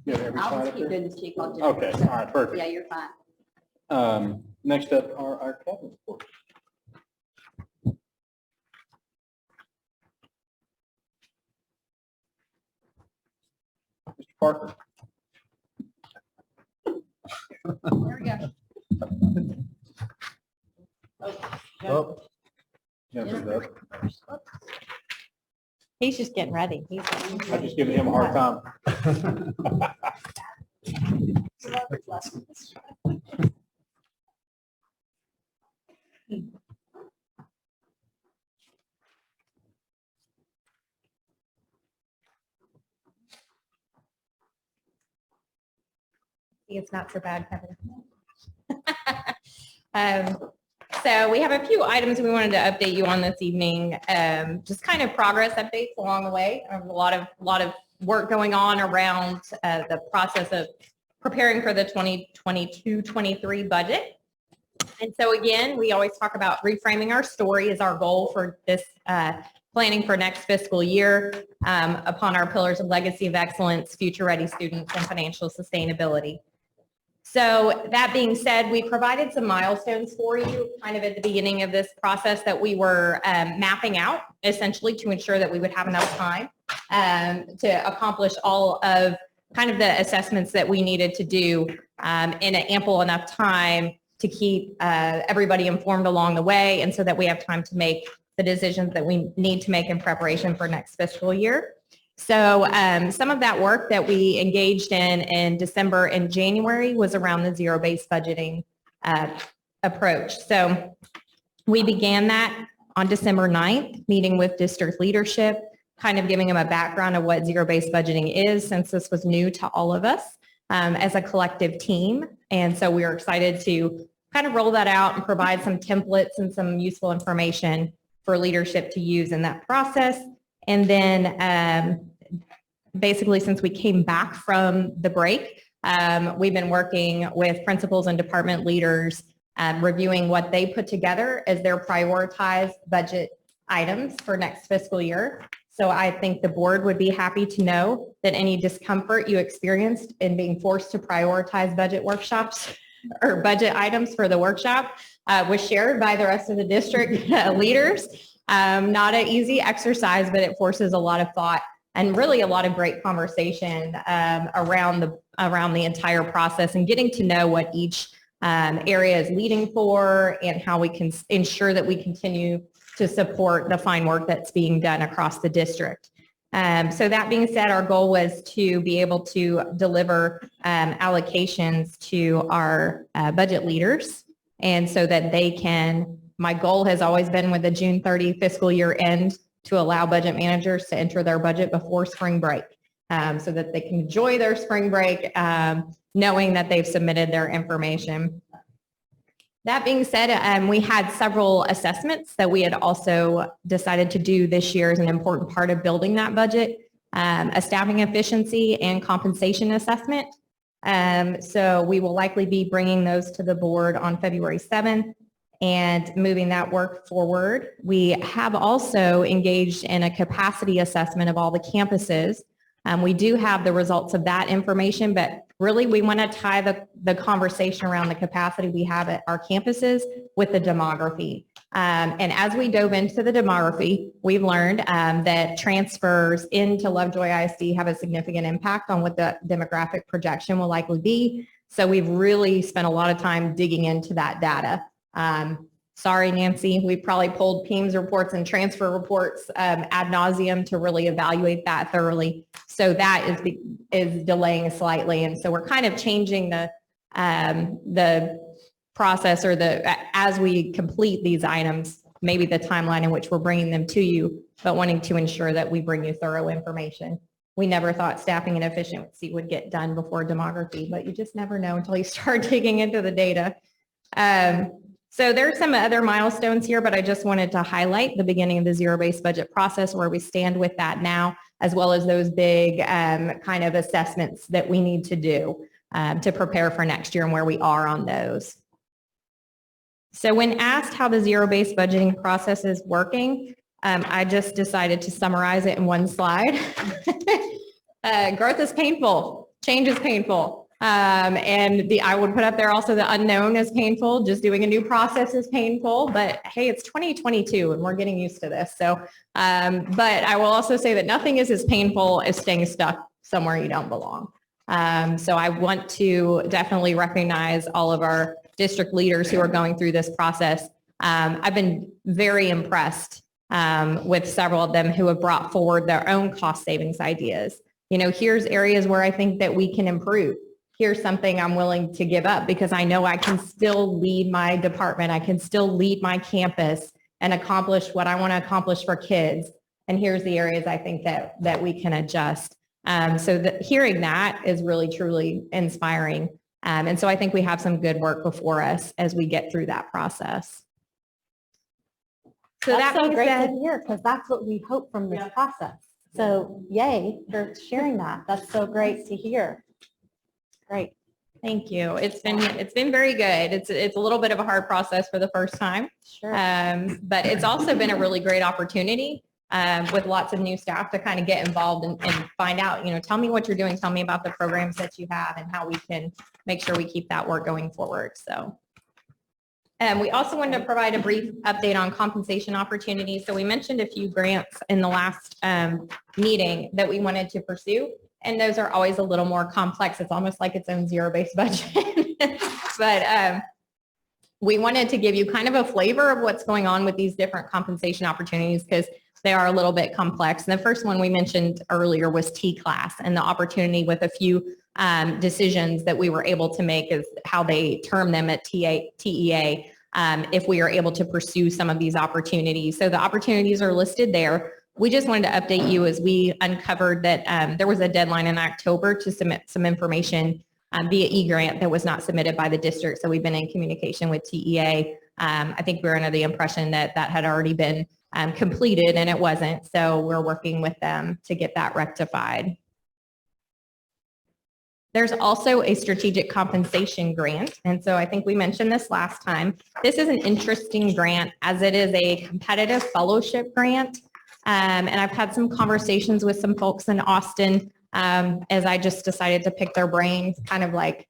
You have every I'll slide just up keep there? doing this, Chief. I'll do it. Okay, all right, perfect. Yeah, you're fine. Next up are our cabinet reports. Mr. Parker. There we go. Oh. Jennifer's up. He's just getting ready. I'm just giving him a hard time. It's not so bad, Kevin. So we have a few items we wanted to update you on this evening, just kind of progress updates along the way. A lot of work going on around the process of preparing for the 2022-23 budget. And so again, we always talk about reframing our story as our goal for this planning for next fiscal year upon our pillars of legacy of excellence, future-ready students, and financial sustainability. So that being said, we provided some milestones for you kind of at the beginning of this process that we were mapping out essentially to ensure that we would have enough time to accomplish all of kind of the assessments that we needed to do in an ample enough time to keep everybody informed along the way, and so that we have time to make the decisions that we need to make in preparation for next fiscal year. So some of that work that we engaged in December and January was around the zero-based budgeting approach. So we began that on December 9th, meeting with district leadership, kind of giving them a background of what zero-based budgeting is, since this was new to all of us as a collective team. And so we were excited to kind of roll that out and provide some templates and some useful information for leadership to use in that process. And then basically, since we came back from the break, we've been working with principals and department leaders, reviewing what they put together as their prioritized budget items for next fiscal year. So I think the board would be happy to know that any discomfort you experienced in being forced to prioritize budget workshops or budget items for the workshop was shared by the rest of the district leaders. Not an easy exercise, but it forces a lot of thought and really a lot of great conversation around the entire process and getting to know what each area is leading for and how we can ensure that we continue to support the fine work that's being done across the district. So that being said, our goal was to be able to deliver allocations to our budget leaders, and so that they can, my goal has always been with the June 30 fiscal year end to allow budget managers to enter their budget before spring break, so that they can enjoy their spring break knowing that they've submitted their information. That being said, we had several assessments that we had also decided to do this year as an important part of building that budget, a staffing efficiency and compensation assessment. So we will likely be bringing those to the board on February 7th and moving that work forward. We have also engaged in a capacity assessment of all the campuses. We do have the results of that information, but really we want to tie the conversation around the capacity we have at our campuses with the demography. And as we dove into the demography, we've learned that transfers into Lovejoy ISD have a significant impact on what the demographic projection will likely be. So we've really spent a lot of time digging into that data. Sorry, Nancy, we probably pulled PEMS reports and transfer reports ad nauseum to really evaluate that thoroughly. So that is delaying slightly. And so we're kind of changing the process or as we complete these items, maybe the timeline in which we're bringing them to you, but wanting to ensure that we bring you thorough information. We never thought staffing and efficiency would get done before demography, but you just never know until you start digging into the data. So there's some other milestones here, but I just wanted to highlight the beginning of the zero-based budget process, where we stand with that now, as well as those big kind of assessments that we need to do to prepare for next year and where we are on those. So when asked how the zero-based budgeting process is working, I just decided to summarize it in one slide. Growth is painful, change is painful. And I would put up there also the unknown is painful. Just doing a new process is painful, but hey, it's 2022 and we're getting used to this. So, but I will also say that nothing is as painful as staying stuck somewhere you don't belong. So I want to definitely recognize all of our district leaders who are going through this process. I've been very impressed with several of them who have brought forward their own cost savings ideas. You know, here's areas where I think that we can improve. Here's something I'm willing to give up because I know I can still lead my department. I can still lead my campus and accomplish what I want to accomplish for kids. And here's the areas I think that we can adjust. So hearing that is really, truly inspiring. And so I think we have some good work before us as we get through that process. So That's that so being great said, to hear, because that's what we hope from this process. So yay for sharing that. That's so great to hear. Great. Thank you. It's been very good. It's a little bit of a hard process for the first time. Sure. But it's also been a really great opportunity with lots of new staff to kind of get involved and find out, tell me what you're doing. Tell me about the programs that you have and how we can make sure we keep that work going forward. So. We also wanted to provide a brief update on compensation opportunities. So we mentioned a few grants in the last meeting that we wanted to pursue. And those are always a little more complex. It's almost like its own zero-based budget. But we wanted to give you kind of a flavor of what's going on with these different compensation opportunities because they are a little bit complex. And the first one we mentioned earlier was T-class and the opportunity with a few decisions that we were able to make is how they term them at TEA if we are able to pursue some of these opportunities. So the opportunities are listed there. We just wanted to update you as we uncovered that there was a deadline in October to submit some information via e-grant that was not submitted by the district. So we've been in communication with TEA. I think we were under the impression that that had already been completed and it wasn't. So we're working with them to get that rectified. There's also a strategic compensation grant. And so I think we mentioned this last time. This is an interesting grant as it is a competitive fellowship grant. And I've had some conversations with some folks in Austin as I just decided to pick their brains, kind of like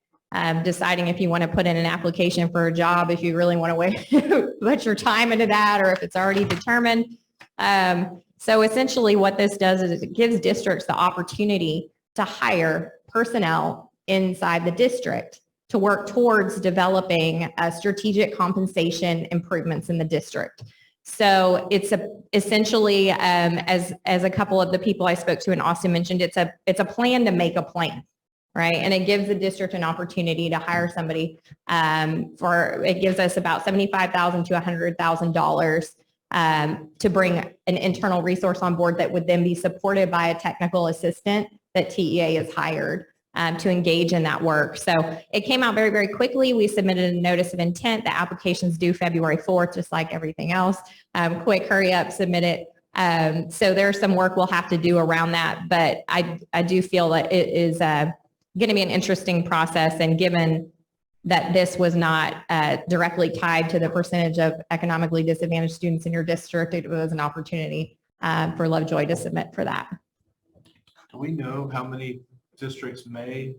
deciding if you want to put in an application for a job, if you really want to put your time into that, or if it's already determined. So essentially what this does is it gives districts the opportunity to hire personnel inside the district to work towards developing strategic compensation improvements in the district. So it's essentially, as a couple of the people I spoke to in Austin mentioned, it's a plan to make a plan, right? And it gives the district an opportunity to hire somebody it gives us about $75,000 to $100,000 to bring an internal resource on board that would then be supported by a technical assistant that TEA has hired to engage in that work. So it came out very, very quickly. We submitted a notice of intent. The application's due February 4th, just like everything else. Quick, hurry up, submit it. So there's some work we'll have to do around that, but I do feel that it is going to be an interesting process. And given that this was not directly tied to the percentage of economically disadvantaged students in your district, it was an opportunity for Lovejoy to submit for that. Do we know how many districts may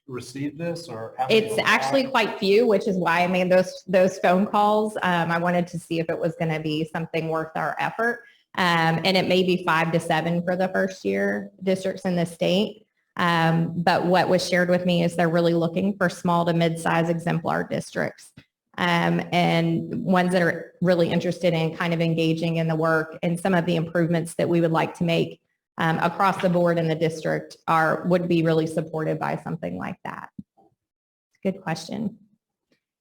receive this or? How many It's actually quite few, which is why I made those phone calls. I wanted to see if it was going to be something worth our effort. And it may be 5 to 7 for the first year districts in the state. But what was shared with me is they're really looking for small to mid-size exemplar districts. And ones that are really interested in kind of engaging in the work and some of the improvements that we would like to make across the board in the district would be really supported by something like that. Good question.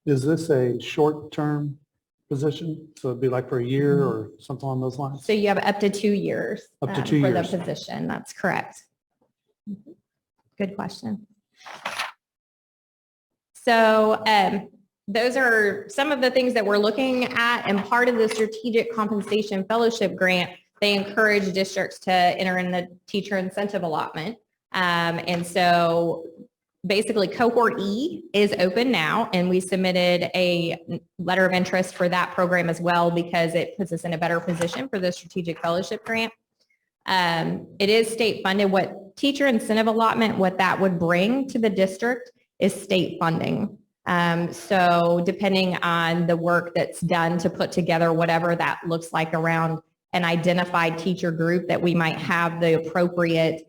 Is this a short-term position? So it'd be like for a year or something along those lines? So you have up to 2 years Up to 2 for years. the position. That's correct. Good question. So those are some of the things that we're looking at, and part of the Strategic Compensation Fellowship Grant, they encourage districts to enter in the teacher incentive allotment. And so basically cohort E is open now, and we submitted a letter of interest for that program as well because it puts us in a better position for the Strategic Fellowship Grant. It is state funded. What teacher incentive allotment, what that would bring to the district is state funding. So depending on the work that's done to put together whatever that looks like around an identified teacher group, that we might have the appropriate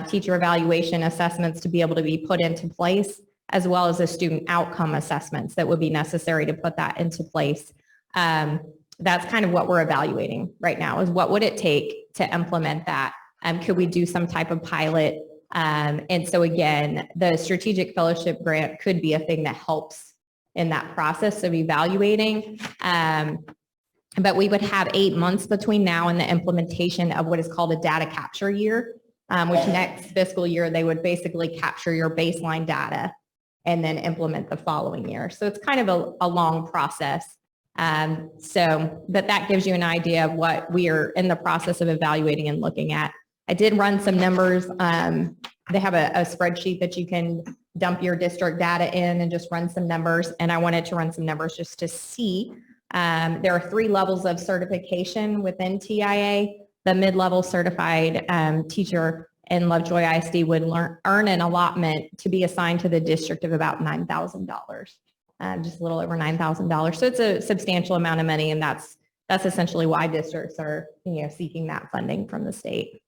teacher evaluation assessments to be able to be put into place, as well as the student outcome assessments that would be necessary to put that into place. That's kind of what we're evaluating right now, is what would it take to implement that? Could we do some type of pilot? And so again, the Strategic Fellowship Grant could be a thing that helps in that process of evaluating. But we would have 8 months between now and the implementation of what is called a data capture year, which next fiscal year, they would basically capture your baseline data and then implement the following year. So it's kind of a long process. But that gives you an idea of what we are in the process of evaluating and looking at I did run some numbers. They have a spreadsheet that you can dump your district data in and just run some numbers. And I wanted to run some numbers just to see. There are 3 levels of certification within TIA. The mid-level certified teacher in Lovejoy ISD would earn an allotment to be assigned to the district of about $9,000, just a little over $9,000. So it's a substantial amount of money, and that's essentially why districts are, seeking that funding from the state.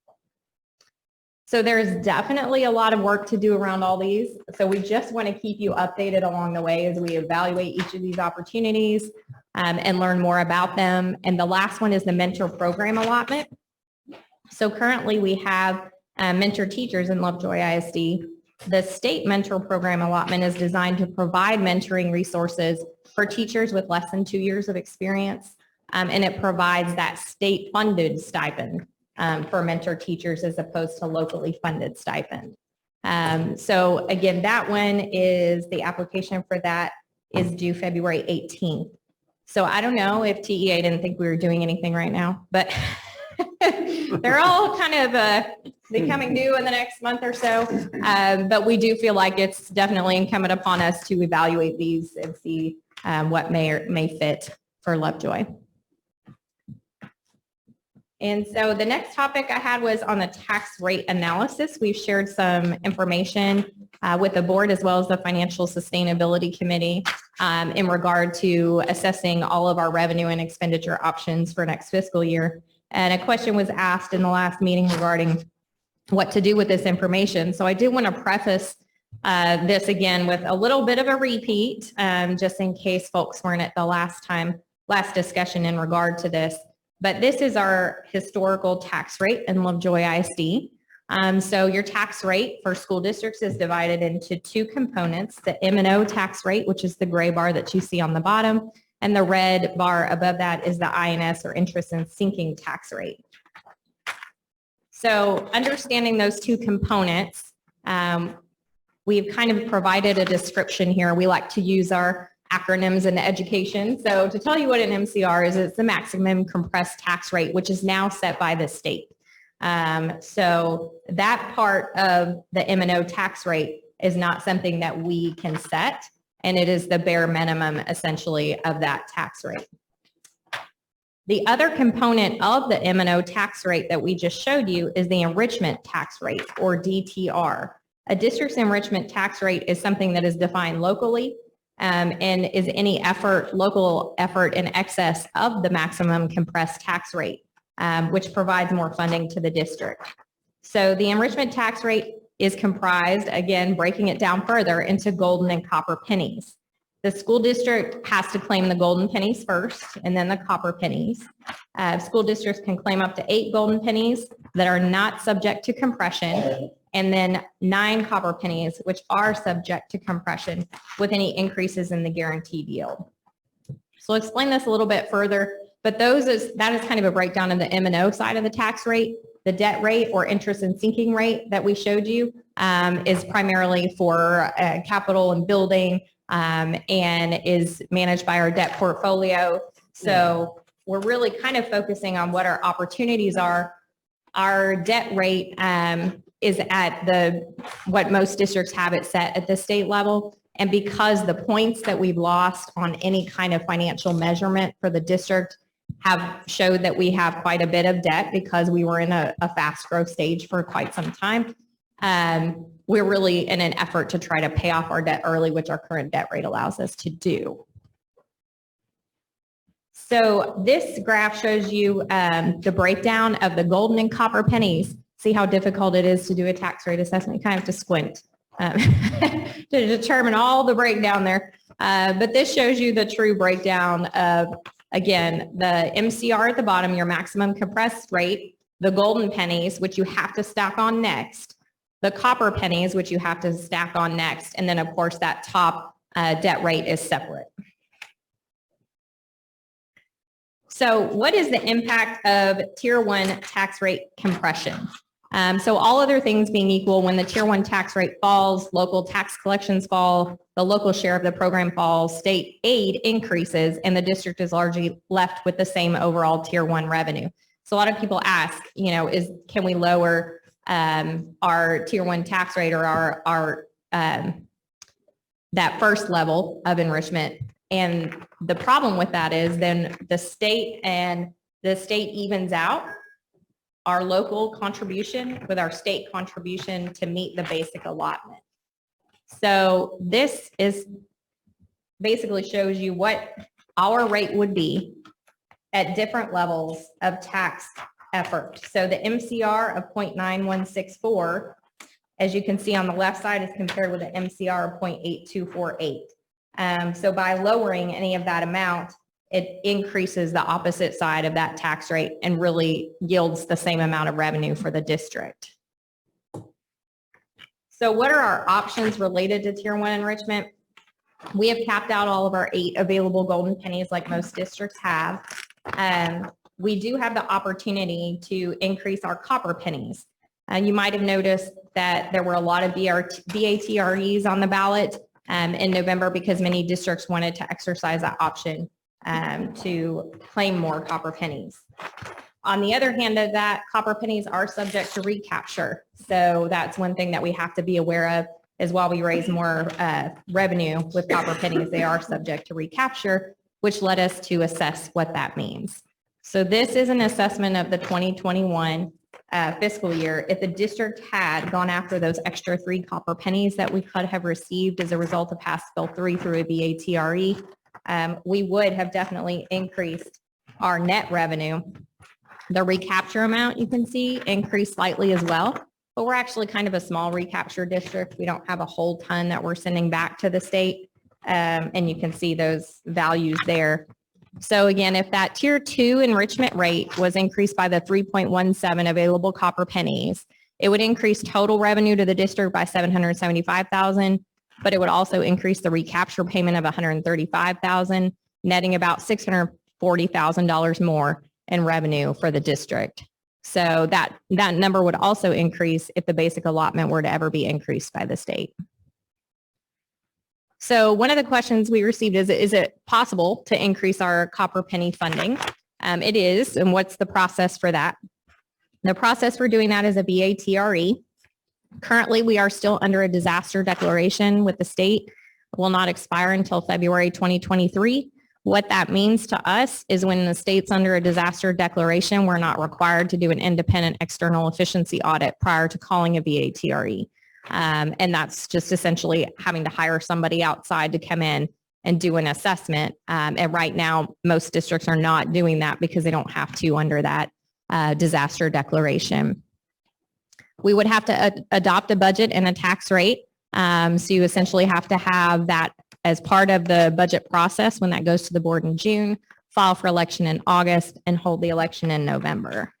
So there's definitely a lot of work to do around all these. So we just want to keep you updated along the way as we evaluate each of these opportunities and learn more about them. And the last one is the mentor program allotment. So currently we have mentor teachers in Lovejoy ISD. The state mentor program allotment is designed to provide mentoring resources for teachers with less than 2 years of experience. And it provides that state funded stipend for mentor teachers as opposed to locally funded stipend. So again, that one is, the application for that is due February 18th. So I don't know if TEA didn't think we were doing anything right now, but they're all kind of becoming due in the next month or so. But we do feel like it's definitely incumbent upon us to evaluate these and see what may fit for Lovejoy. And so the next topic I had was on the tax rate analysis. We've shared some information with the board as well as the Financial Sustainability Committee in regard to assessing all of our revenue and expenditure options for next fiscal year. And a question was asked in the last meeting regarding what to do with this information. So I do want to preface this again with a little bit of a repeat, just in case folks weren't at the last discussion in regard to this. But this is our historical tax rate in Lovejoy ISD. So your tax rate for school districts is divided into 2 components, the M&O tax rate, which is the gray bar that you see on the bottom, and the red bar above that is the INS, or interest and sinking tax rate. So understanding those 2 components, we've kind of provided a description here. We like to use our acronyms in education. So to tell you what an MCR is, it's the maximum compressed tax rate, which is now set by the state. So that part of the M&O tax rate is not something that we can set, and it is the bare minimum essentially of that tax rate. The other component of the M&O tax rate that we just showed you is the enrichment tax rate, or DTR. A district's enrichment tax rate is something that is defined locally and is any local effort in excess of the maximum compressed tax rate, which provides more funding to the district. So the enrichment tax rate is comprised, again, breaking it down further, into golden and copper pennies. The school district has to claim the golden pennies first and then the copper pennies. School districts can claim up to 8 golden pennies that are not subject to compression, and then 9 copper pennies, which are subject to compression with any increases in the guaranteed yield. So I'll explain this a little bit further, but that is kind of a breakdown of the M&O side of the tax rate. The debt rate, or interest and sinking rate, that we showed you is primarily for capital and building and is managed by our debt portfolio. So we're really kind of focusing on what our opportunities are. Our debt rate is at what most districts have it set at the state level. And because the points that we've lost on any kind of financial measurement for the district have showed that we have quite a bit of debt because we were in a fast growth stage for quite some time, we're really in an effort to try to pay off our debt early, which our current debt rate allows us to do. So this graph shows you the breakdown of the golden and copper pennies. See how difficult it is to do a tax rate assessment. You kind of have to squint to determine all the breakdown there. But this shows you the true breakdown of, again, the MCR at the bottom, your maximum compressed rate, the golden pennies, which you have to stack on next, the copper pennies, which you have to stack on next, and then of course that top debt rate is separate. So what is the impact of Tier 1 tax rate compression? So all other things being equal, when the Tier 1 tax rate falls, local tax collections fall, the local share of the program falls, state aid increases, and the district is largely left with the same overall Tier 1 revenue. So a lot of people ask, can we lower our tier 1 tax rate or our that first level of enrichment? And the problem with that is then the state evens out our local contribution with our state contribution to meet the basic allotment. So this is basically shows you what our rate would be at different levels of tax effort. So the MCR of 0.9164, as you can see on the left side, is compared with the MCR of 0.8248. So by lowering any of that amount, it increases the opposite side of that tax rate and really yields the same amount of revenue for the district. So what are our options related to tier 1 enrichment? We have capped out all of our 8 available golden pennies like most districts have. We do have the opportunity to increase our copper pennies. You might have noticed that there were a lot of BATREs on the ballot in November because many districts wanted to exercise that option to claim more copper pennies. On the other hand of that, copper pennies are subject to recapture. So that's one thing that we have to be aware of is while we raise more revenue with copper pennies, they are subject to recapture, which led us to assess what that means. So this is an assessment of the 2021 fiscal year. If the district had gone after those extra 3 copper pennies that we could have received as a result of House Bill 3 through a BATRE, we would have definitely increased our net revenue. The recapture amount you can see increased slightly as well, but we're actually kind of a small recapture district. We don't have a whole ton that we're sending back to the state, and you can see those values there. So again, if that tier 2 enrichment rate was increased by the 3.17 available copper pennies, it would increase total revenue to the district by $775,000, but it would also increase the recapture payment of $135,000, netting about $640,000 more in revenue for the district. So that number would also increase if the basic allotment were to ever be increased by the state. So one of the questions we received is it possible to increase our copper penny funding? It is, and what's the process for that? The process for doing that is a BATRE. Currently, we are still under a disaster declaration with the state. It will not expire until February 2023. What that means to us is when the state's under a disaster declaration, we're not required to do an independent external efficiency audit prior to calling a BATRE. And that's just essentially having to hire somebody outside to come in and do an assessment. And right now, most districts are not doing that because they don't have to under that disaster declaration. We would have to adopt a budget and a tax rate. So you essentially have to have that as part of the budget process when that goes to the board in June, file for election in August, and hold the election in November.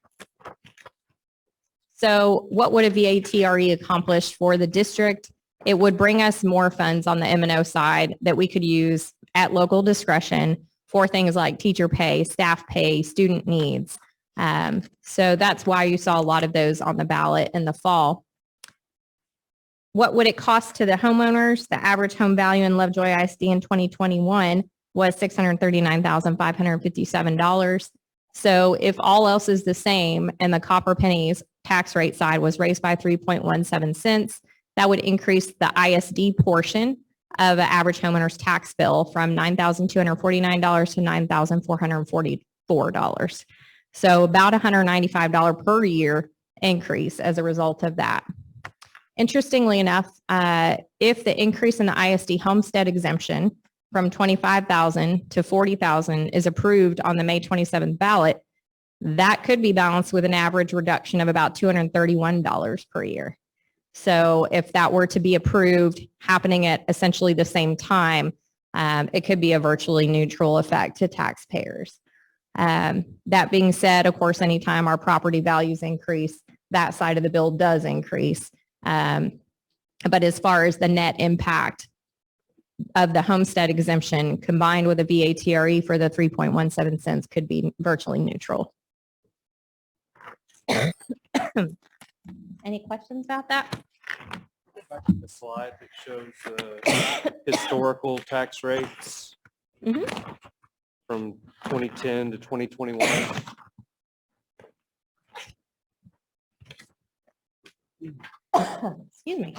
So what would a BATRE accomplish for the district? It would bring us more funds on the M&O side that we could use at local discretion for things like teacher pay, staff pay, student needs. So that's why you saw a lot of those on the ballot in the fall. What would it cost to the homeowners? The average home value in Lovejoy ISD in 2021 was $639,557. So if all else is the same and the copper pennies tax rate side was raised by 3.17 cents, that would increase the ISD portion of an average homeowner's tax bill from $9,249 to $9,444. So about $195 per year increase as a result of that. Interestingly enough, if the increase in the ISD homestead exemption from $25,000 to $40,000 is approved on the May 27th ballot, that could be balanced with an average reduction of about $231 per year. So if that were to be approved happening at essentially the same time, it could be a virtually neutral effect to taxpayers. That being said, of course, anytime our property values increase, that side of the bill does increase. But as far as the net impact of the homestead exemption combined with a BATRE for the 3.17 cents could be virtually neutral. Any questions about that? The slide that shows the historical tax rates from 2010 to 2021. Excuse me.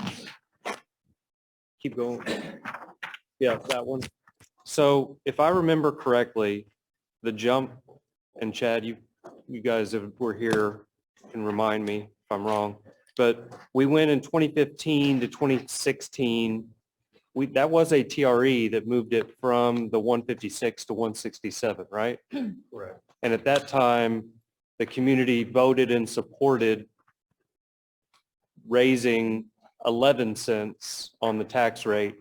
Keep going. Yeah, that one. So if I remember correctly, the jump, and Chad, you guys that were here can remind me if I'm wrong, but we went in 2015 to 2016. That was a TRE that moved it from the 156 to 167, right? Correct. And at that time, the community voted and supported raising 11 cents on the tax rate,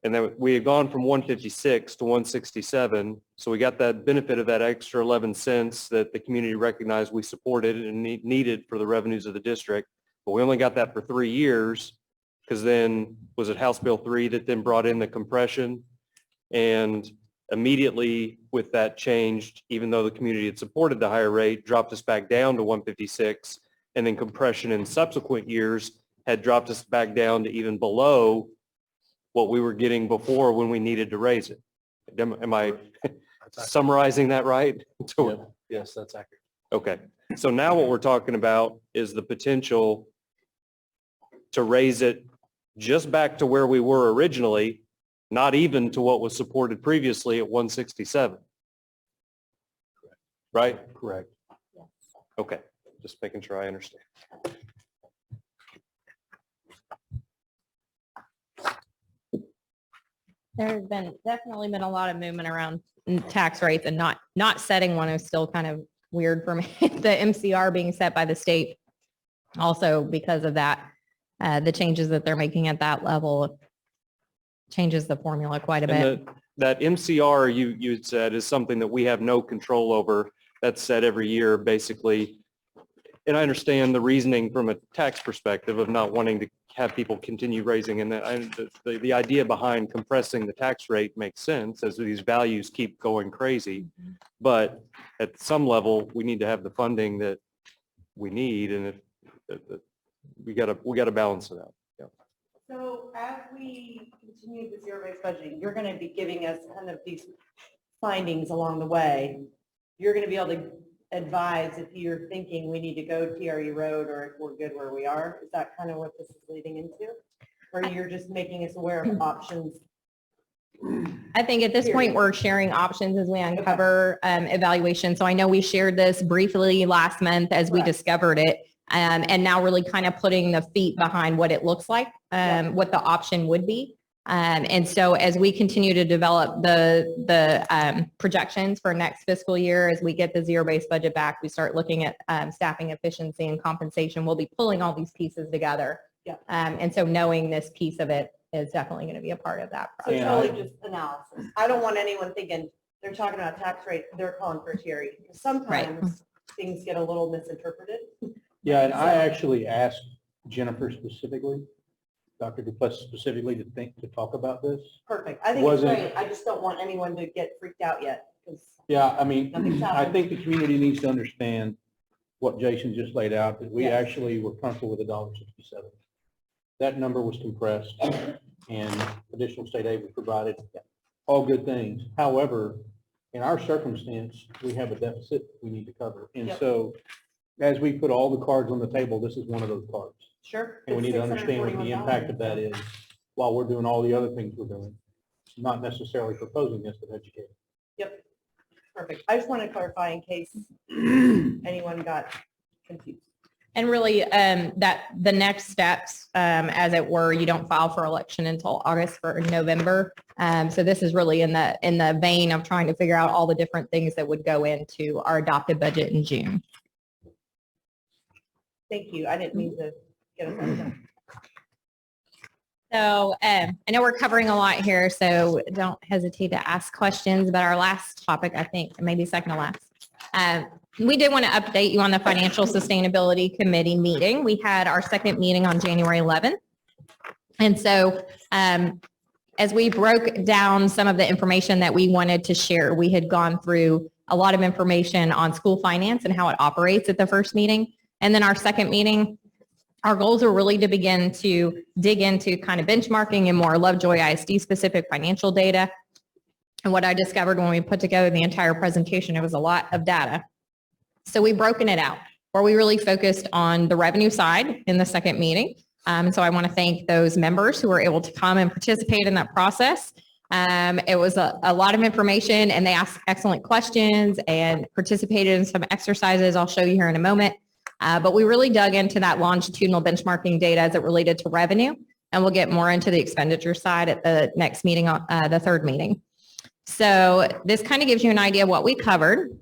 and then we had gone from 156 to 167, so we got that benefit of that extra 11 cents that the community recognized we supported and needed for the revenues of the district, but we only got that for 3 years, because then, was it House Bill 3 that then brought in the compression? And immediately with that changed, even though the community had supported the higher rate, dropped us back down to 156, and then compression in subsequent years had dropped us back down to even below what we were getting before when we needed to raise it. Am I summarizing that right? So, Yes, that's accurate. okay, so now what we're talking about is the potential to raise it just back to where we were originally, not even to what was supported previously at 167. Right? Correct. Okay, just making sure I understand. There's definitely been a lot of movement around tax rates, and not setting one is still kind of weird for me. The MCR being set by the state, also because of that, the changes that they're making at that level changes the formula quite a bit. And that MCR you had said is something that we have no control over. That's set every year, basically. And I understand the reasoning from a tax perspective of not wanting to have people continue raising, and the idea behind compressing the tax rate makes sense as these values keep going crazy. But at some level, we need to have the funding that we need, and we got to balance it out. Yeah. So as we continue the zero-based budgeting, you're going to be giving us kind of these findings along the way. You're going to be able to advise if you're thinking we need to go TRE road or if we're good where we are. Is that kind of what this is leading into? Or you're just making us aware of options? I think at this point, we're sharing options as we uncover evaluation. So I know we shared this briefly last month as we discovered it, and now really kind of putting the feet behind what it looks like, what the option would be. And so as we continue to develop the projections for next fiscal year, as we get the zero-based budget back, we start looking at staffing efficiency and compensation. We'll be pulling all these pieces together. Yeah. And so knowing this piece of it is definitely going to be a part of that So process. totally just analysis. I don't want anyone thinking they're talking about tax rate, they're calling for TRE. Because sometimes things get a little misinterpreted. Yeah, and I actually asked Jennifer specifically, Dr. Duplessis specifically to talk about this. Perfect. I think it's great. I just don't want anyone to get freaked out yet. Yeah, I mean, Nothing's I happened. think the community needs to understand what Jason just laid out, that we Yes. actually were comfortable with $1.67. That number was compressed and additional state aid was provided, all good things. However, in our circumstance, we have a deficit we need to cover. And Yep. so as we put all the cards on the table, this is one of those cards. Sure. And we need to understand what the impact of that is while we're doing all the other things we're doing. Not necessarily proposing this, but educating. Yep. Perfect. I just want to clarify in case anyone got confused. And really, that the next steps, as it were, you don't file for election until August or November. So this is really in the vein of trying to figure out all the different things that would go into our adopted budget in June. Thank you. I didn't mean to get us on. So I know we're covering a lot here, so don't hesitate to ask questions. But our last topic, I think, maybe second to last. We did want to update you on the Financial Sustainability Committee meeting. We had our second meeting on January 11th. And so as we broke down some of the information that we wanted to share, we had gone through a lot of information on school finance and how it operates at the first meeting. And then our second meeting, our goals are really to begin to dig into kind of benchmarking and more Lovejoy ISD specific financial data. And what I discovered when we put together the entire presentation, it was a lot of data. So we've broken it out. where we really focused on the revenue side in the second meeting. And so I want to thank those members who were able to come and participate in that process. It was a lot of information, and they asked excellent questions and participated in some exercises I'll show you here in a moment. But we really dug into that longitudinal benchmarking data as it related to revenue, and we'll get more into the expenditure side at the next meeting, the third meeting. So this kind of gives you an idea of what we covered.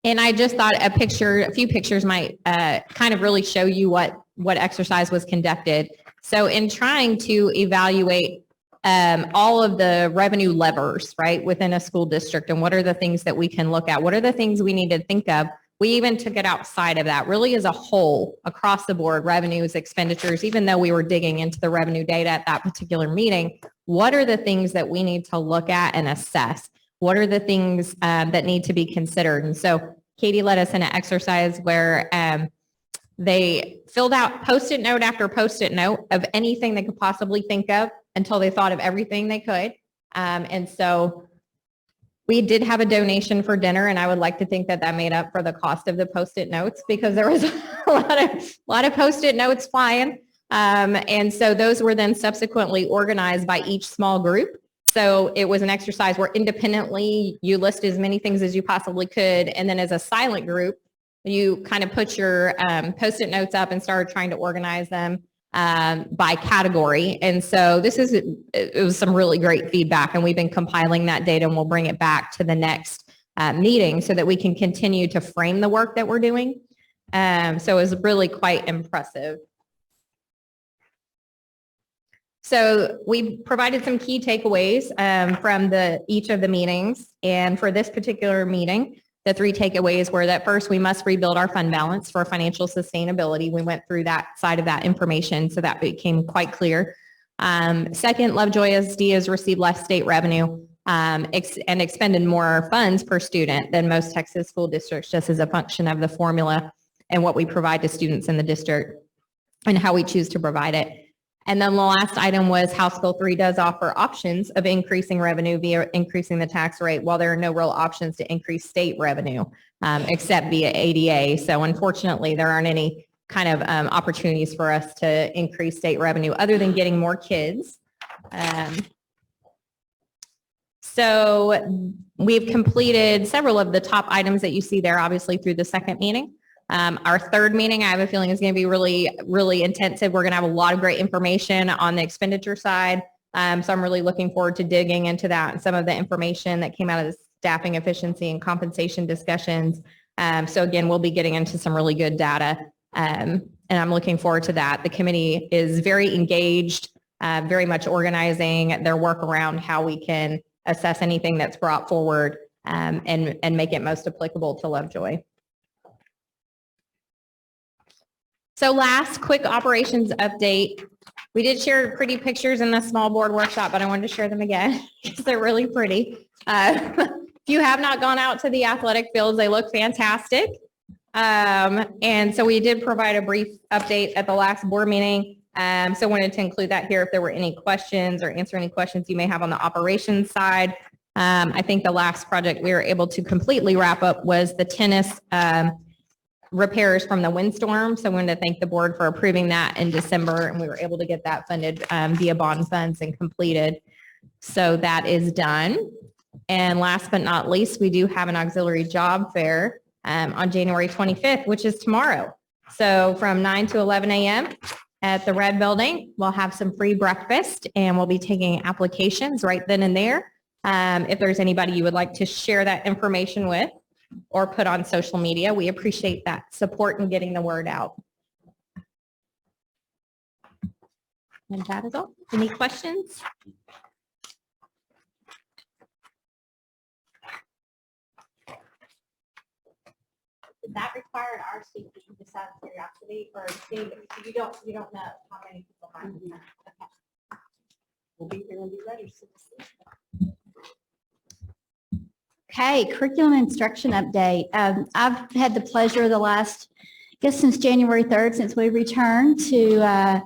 And I just thought a few pictures might kind of really show you what exercise was conducted. So in trying to evaluate all of the revenue levers, right, within a school district, and what are the things that we can look at? What are the things we need to think of? We even took it outside of that, really as a whole, across the board, revenues, expenditures, even though we were digging into the revenue data at that particular meeting, what are the things that we need to look at and assess? What are the things that need to be considered? And so Katie led us in an exercise where they filled out Post-it note after Post-it note of anything they could possibly think of until they thought of everything they could. And so we did have a donation for dinner, and I would like to think that that made up for the cost of the Post-it notes, because there was a lot of Post-it notes flying. And so those were then subsequently organized by each small group. So it was an exercise where independently you list as many things as you possibly could. And then as a silent group, you kind of put your Post-it notes up and started trying to organize them by category. And so it was some really great feedback, and we've been compiling that data, and we'll bring it back to the next meeting so that we can continue to frame the work that we're doing. So it was really quite impressive. So we provided some key takeaways from each of the meetings. And for this particular meeting, the 3 takeaways were that first, we must rebuild our fund balance for financial sustainability. We went through that side of that information, so that became quite clear. Second, Lovejoy ISD has received less state revenue and expended more funds per student than most Texas school districts, just as a function of the formula and what we provide to students in the district and how we choose to provide it. And then the last item was House Bill 3 does offer options of increasing revenue via increasing the tax rate, while there are no real options to increase state revenue except via ADA. So unfortunately, there aren't any kind of opportunities for us to increase state revenue other than getting more kids. So we've completed several of the top items that you see there, obviously, through the second meeting. Our third meeting, I have a feeling, is going to be really, really intensive. We're going to have a lot of great information on the expenditure side. So I'm really looking forward to digging into that and some of the information that came out of the staffing efficiency and compensation discussions. So again, we'll be getting into some really good data, and I'm looking forward to that. The committee is very engaged, very much organizing their work around how we can assess anything that's brought forward and make it most applicable to Lovejoy. So last quick operations update. We did share pretty pictures in the small board workshop, but I wanted to share them again because they're really pretty. If you have not gone out to the athletic fields, they look fantastic. And so we did provide a brief update at the last board meeting. So wanted to include that here if there were any questions or answer any questions you may have on the operations side. I think the last project we were able to completely wrap up was the tennis repairs from the windstorm. So I wanted to thank the board for approving that in December, and we were able to get that funded via bond funds and completed. So that is done. And last but not least, we do have an auxiliary job fair on January 25th, which is tomorrow. So from 9 to 11 a.m. at the Red Building, we'll have some free breakfast, and we'll be taking applications right then and there. If there's anybody you would like to share that information with or put on social media, we appreciate that support in getting the word out. And that is all. Any questions? Did that require an RCP, just out of curiosity, or you don't know how many people have? Okay. We'll be here and be ready. Okay, curriculum instruction update. I've had the pleasure the last, I guess since January 3rd, since we returned, to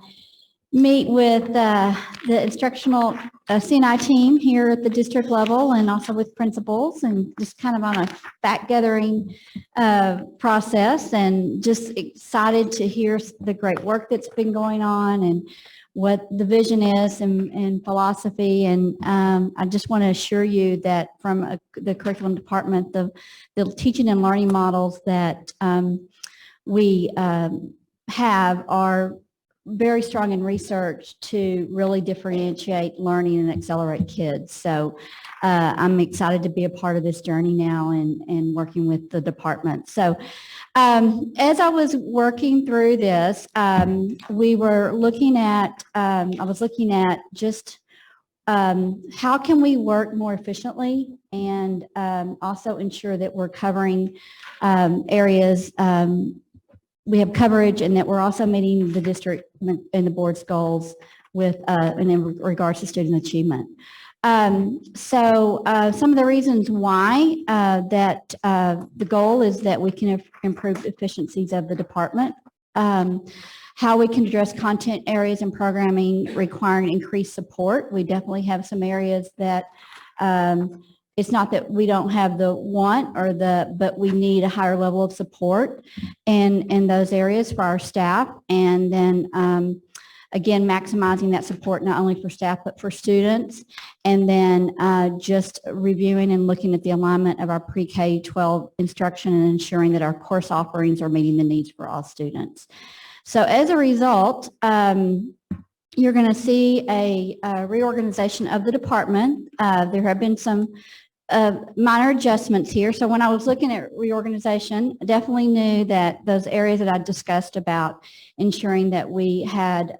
meet with the instructional CNI team here at the district level and also with principals and just kind of on a fact gathering process, and just excited to hear the great work that's been going on and what the vision is and philosophy. And I just want to assure you that from the curriculum department, the teaching and learning models that we have are very strong in research to really differentiate learning and accelerate kids. So I'm excited to be a part of this journey now and working with the department. So as I was working through this, we were looking at, I was looking at just how can we work more efficiently and also ensure that we're covering areas, we have coverage, and that we're also meeting the district and the board's goals with and in regards to student achievement. So some of the reasons why that the goal is that we can improve efficiencies of the department, how we can address content areas and programming requiring increased support. We definitely have some areas that it's not that we don't have the want or but we need a higher level of support in those areas for our staff. And then again, maximizing that support not only for staff but for students. And then just reviewing and looking at the alignment of our pre-K-12 instruction and ensuring that our course offerings are meeting the needs for all students. So as a result, you're going to see a reorganization of the department. There have been some minor adjustments here. So when I was looking at reorganization, I definitely knew that those areas that I discussed about ensuring that we had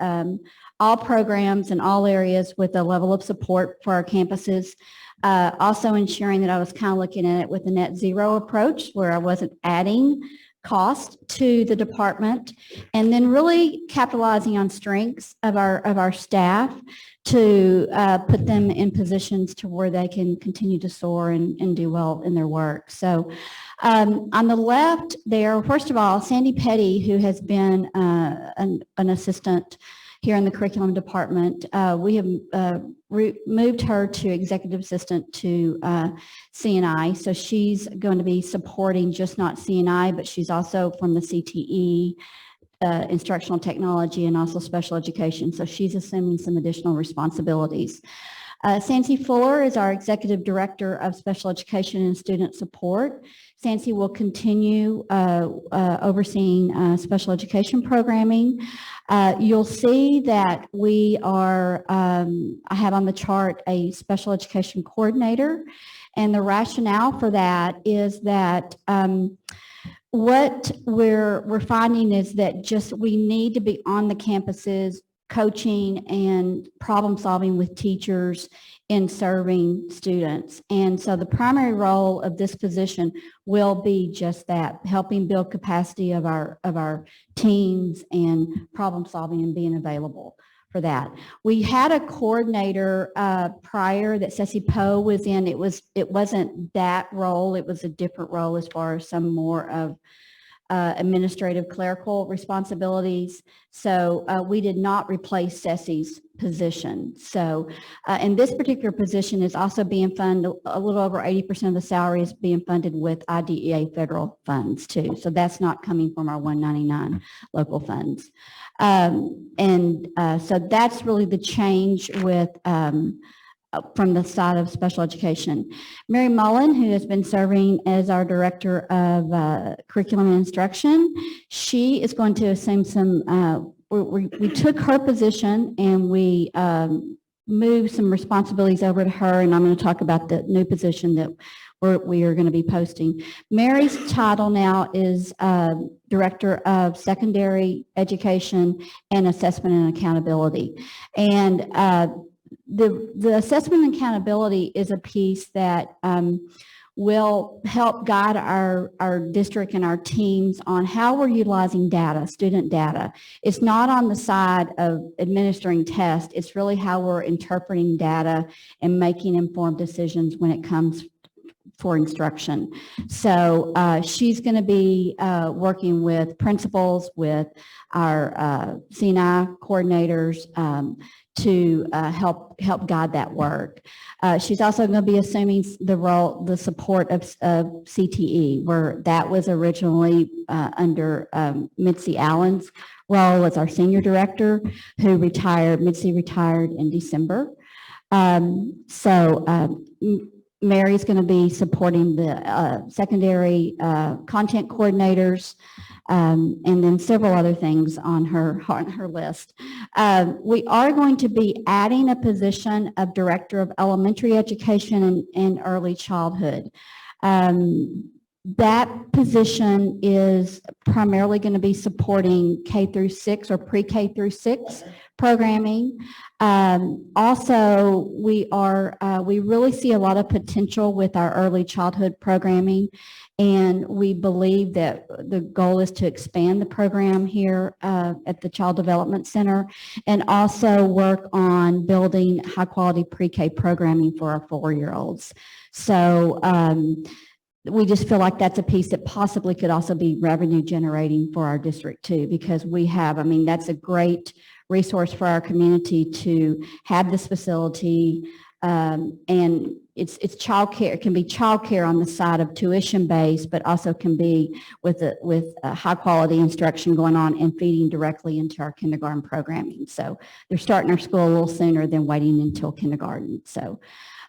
all programs in all areas with a level of support for our campuses. Also ensuring that I was kind of looking at it with a net zero approach where I wasn't adding cost to the department, and then really capitalizing on strengths of our staff to put them in positions to where they can continue to soar and do well in their work. So on the left there, first of all, Sandy Petty, who has been an assistant here in the curriculum department, we have moved her to executive assistant to CNI. So she's going to be supporting just not CNI, but she's also from the CTE, instructional technology, and also special education. So she's assuming some additional responsibilities. Sancy Fuller is our Executive Director of Special Education and Student Support. Sancy will continue overseeing special education programming. You'll see that we are, I have on the chart a special education coordinator, and the rationale for that is that what we're finding is that just we need to be on the campuses coaching and problem solving with teachers in serving students. And so the primary role of this position will be just that, helping build capacity of our teams and problem solving and being available for that. We had a coordinator prior that Ceci Poe was in. It wasn't that role. It was a different role as far as some more of administrative clerical responsibilities. So we did not replace Ceci's position. So and this particular position is also being funded, a little over 80% of the salary is being funded with IDEA federal funds too. So that's not coming from our 199 local funds. So that's really the change with from the side of special education. Mary Mullen, who has been serving as our Director of Curriculum and Instruction, she is going to assume some, we took her position and we moved some responsibilities over to her, and I'm going to talk about the new position that we are going to be posting. Mary's title now is Director of Secondary Education and Assessment and Accountability. And the assessment and accountability is a piece that will help guide our district and our teams on how we're utilizing data, student data. It's not on the side of administering tests. It's really how we're interpreting data and making informed decisions when it comes for instruction. So she's going to be working with principals, with our CNI coordinators to help guide that work. She's also going to be assuming the support of CTE, where that was originally under Mitzi Allen's role as our senior director, who retired. Mitzi retired in December. Mary's going to be supporting the secondary content coordinators, and then several other things on her list. We are going to be adding a position of Director of Elementary Education and Early Childhood. That position is primarily going to be supporting K through 6 or pre-K through 6 programming. Also, we really see a lot of potential with our early childhood programming, and we believe that the goal is to expand the program here at the Child Development Center, and also work on building high-quality pre-K programming for our 4-year-olds. So we just feel like that's a piece that possibly could also be revenue generating for our district too, because we have, that's a great resource for our community to have this facility, and it's childcare. It can be childcare on the side of tuition based, but also can be with high quality instruction going on and feeding directly into our kindergarten programming. So they're starting our school a little sooner than waiting until kindergarten. So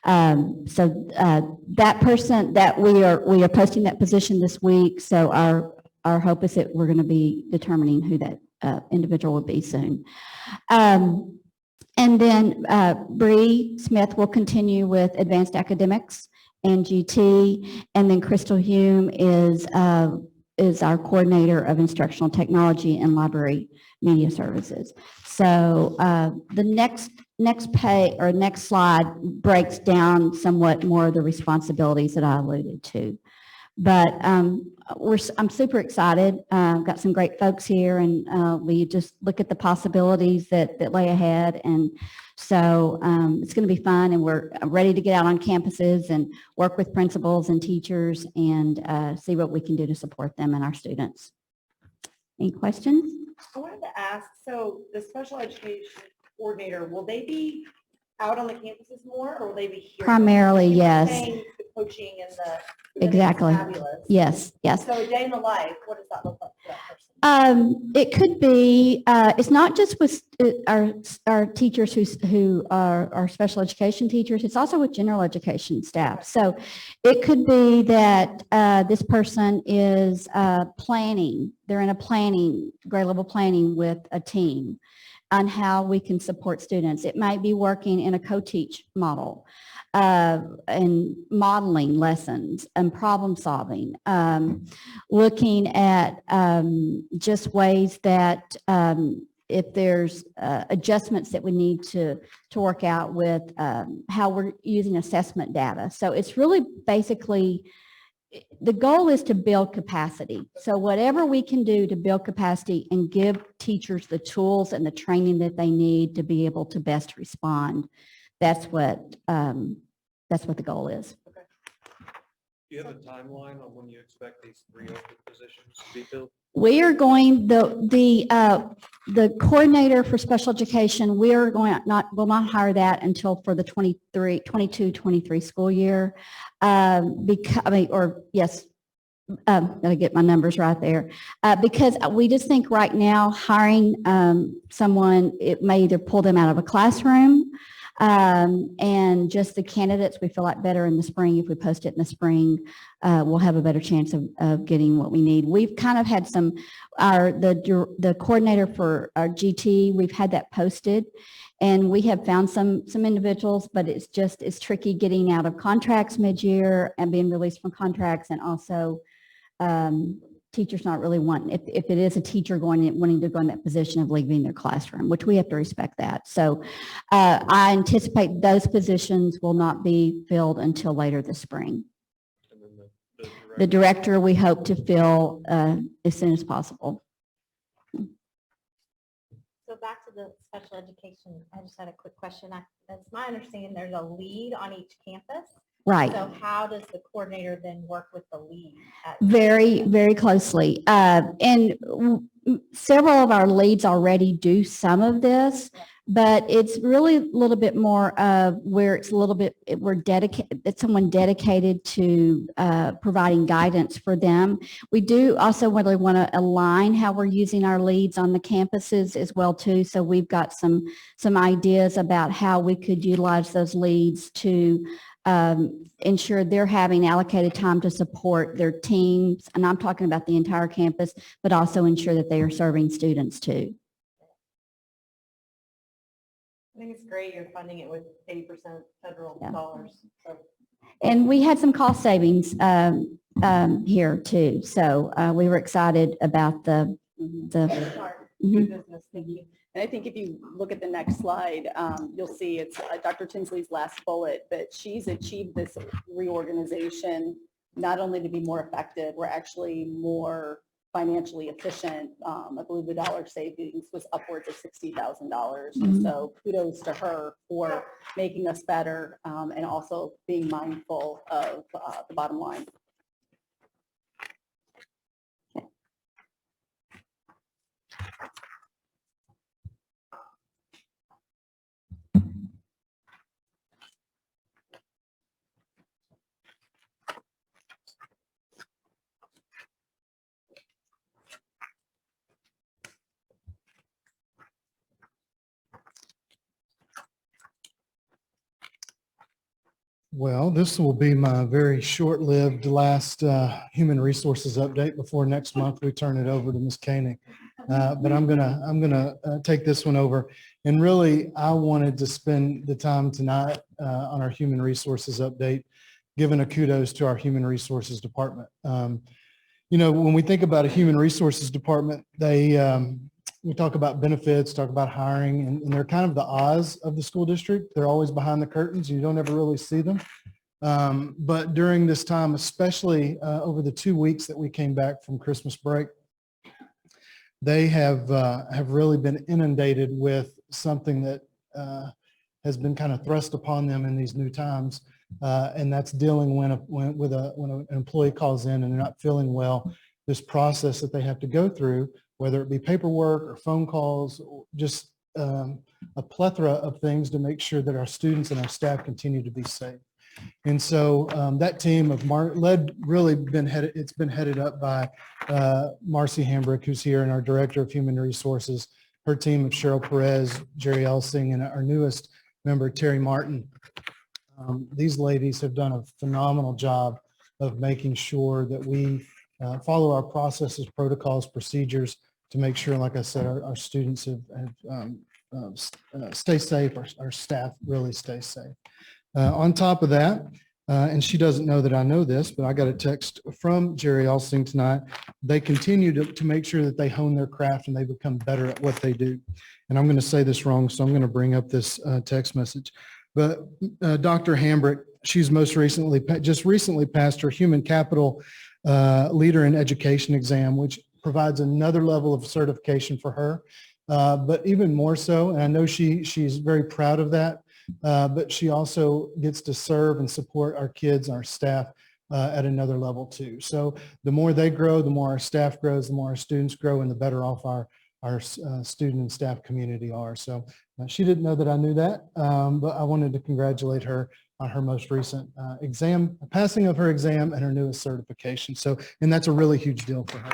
that person that we are posting that position this week. So our hope is that we're going to be determining who that individual will be soon. And then Bree Smith will continue with advanced academics and GT, and then Crystal Hume is our coordinator of instructional technology and library media services. So the next slide breaks down somewhat more of the responsibilities that I alluded to. But I'm super excited. Got some great folks here, and we just look at the possibilities that lay ahead. And so it's going to be fun, and we're ready to get out on campuses and work with principals and teachers and see what we can do to support them and our students. Any questions? I wanted to ask, so the special education coordinator, will they be out on the campuses more, or will they be here? Primarily, You were yes. saying the coaching and the Exactly. fabulous. Yes, yes. So a day in the life, what does that look like for that person? It could be, it's not just with our teachers who are our special education teachers, it's also with general education staff. So it could be that this person is planning, they're in a grade level planning with a team on how we can support students. It might be working in a co-teach model. And modeling lessons and problem solving, looking at just ways that if there's adjustments that we need to work out with how we're using assessment data. So it's really basically, the goal is to build capacity. So whatever we can do to build capacity and give teachers the tools and the training that they need to be able to best respond, that's what the goal is. Okay. Do you have a timeline on when you expect these 3 open positions to be filled? We are going, the coordinator for special education, will not hire that until for the 22-23 school year. Gotta get my numbers right there. Because we just think right now hiring someone, it may either pull them out of a classroom, and just the candidates, we feel like better in the spring. If we post it in the spring, we'll have a better chance of getting what we need. We've kind of had the coordinator for our GT, we've had that posted, and we have found some individuals, but it's tricky getting out of contracts mid-year and being released from contracts, and also teachers not really wanting, if it is a teacher wanting to go in that position of leaving their classroom, which we have to respect that. So I anticipate those positions will not be filled until later this spring. And then The director we hope to fill as soon as possible. So back to the special education, I just had a quick question. That's my understanding, there's a lead on each campus. Right. So how does the coordinator then work with the lead? Very, very closely. Several of our leads already do some of this, but it's really a little bit more of where it's a little bit, we're dedicated, it's someone dedicated to providing guidance for them. We do also really want to align how we're using our leads on the campuses as well too. So we've got some ideas about how we could utilize those leads to ensure they're having allocated time to support their teams, and I'm talking about the entire campus, but also ensure that they are serving students too. I think it's great you're funding it with 80% federal dollars. So. And we had some cost savings here too, so we were excited about the. Good business, thank you. And I think if you look at the next slide, you'll see it's Dr. Tinsley's last bullet, but she's achieved this reorganization not only to be more effective, we're actually more financially efficient. I believe the dollar savings was upwards of $60,000. And so kudos to her for making us better and also being mindful of the bottom line. Well, this will be my very short-lived last human resources update before next month we turn it over to Ms. Koenig. But I'm gonna take this one over. And really, I wanted to spend the time tonight on our human resources update, giving a kudos to our human resources department. You know, when we think about a human resources department, we talk about benefits, talk about hiring, and they're kind of the Oz of the school district. They're always behind the curtains. You don't ever really see them. But during this time, especially over the 2 weeks that we came back from Christmas break, they have really been inundated with something that has been kind of thrust upon them in these new times. And that's dealing when an employee calls in and they're not feeling well, this process that they have to go through, whether it be paperwork or phone calls, or just a plethora of things to make sure that our students and our staff continue to be safe. And so that team of it's been headed up by Marcy Hambrick, who's here, and our Director of Human Resources, her team of Cheryl Perez, Jerry Elsing, and our newest member, Terry Martin. These ladies have done a phenomenal job of making sure that we follow our processes, protocols, procedures to make sure, like I said, our students stay safe, our staff really stay safe. On top of that, and she doesn't know that I know this, but I got a text from Jerry Elsing tonight. They continue to make sure that they hone their craft and they become better at what they do. And I'm going to say this wrong, so I'm going to bring up this text message. But Dr. Hambrick, she's just recently passed her Human Capital Leader in Education exam, which provides another level of certification for her. But even more so, and I know she's very proud of that, but she also gets to serve and support our kids, our staff at another level too. So the more they grow, the more our staff grows, the more our students grow, and the better off our student and staff community are. So she didn't know that I knew that, but I wanted to congratulate her on her most recent passing of her exam and her newest certification. So, and that's a really huge deal for her.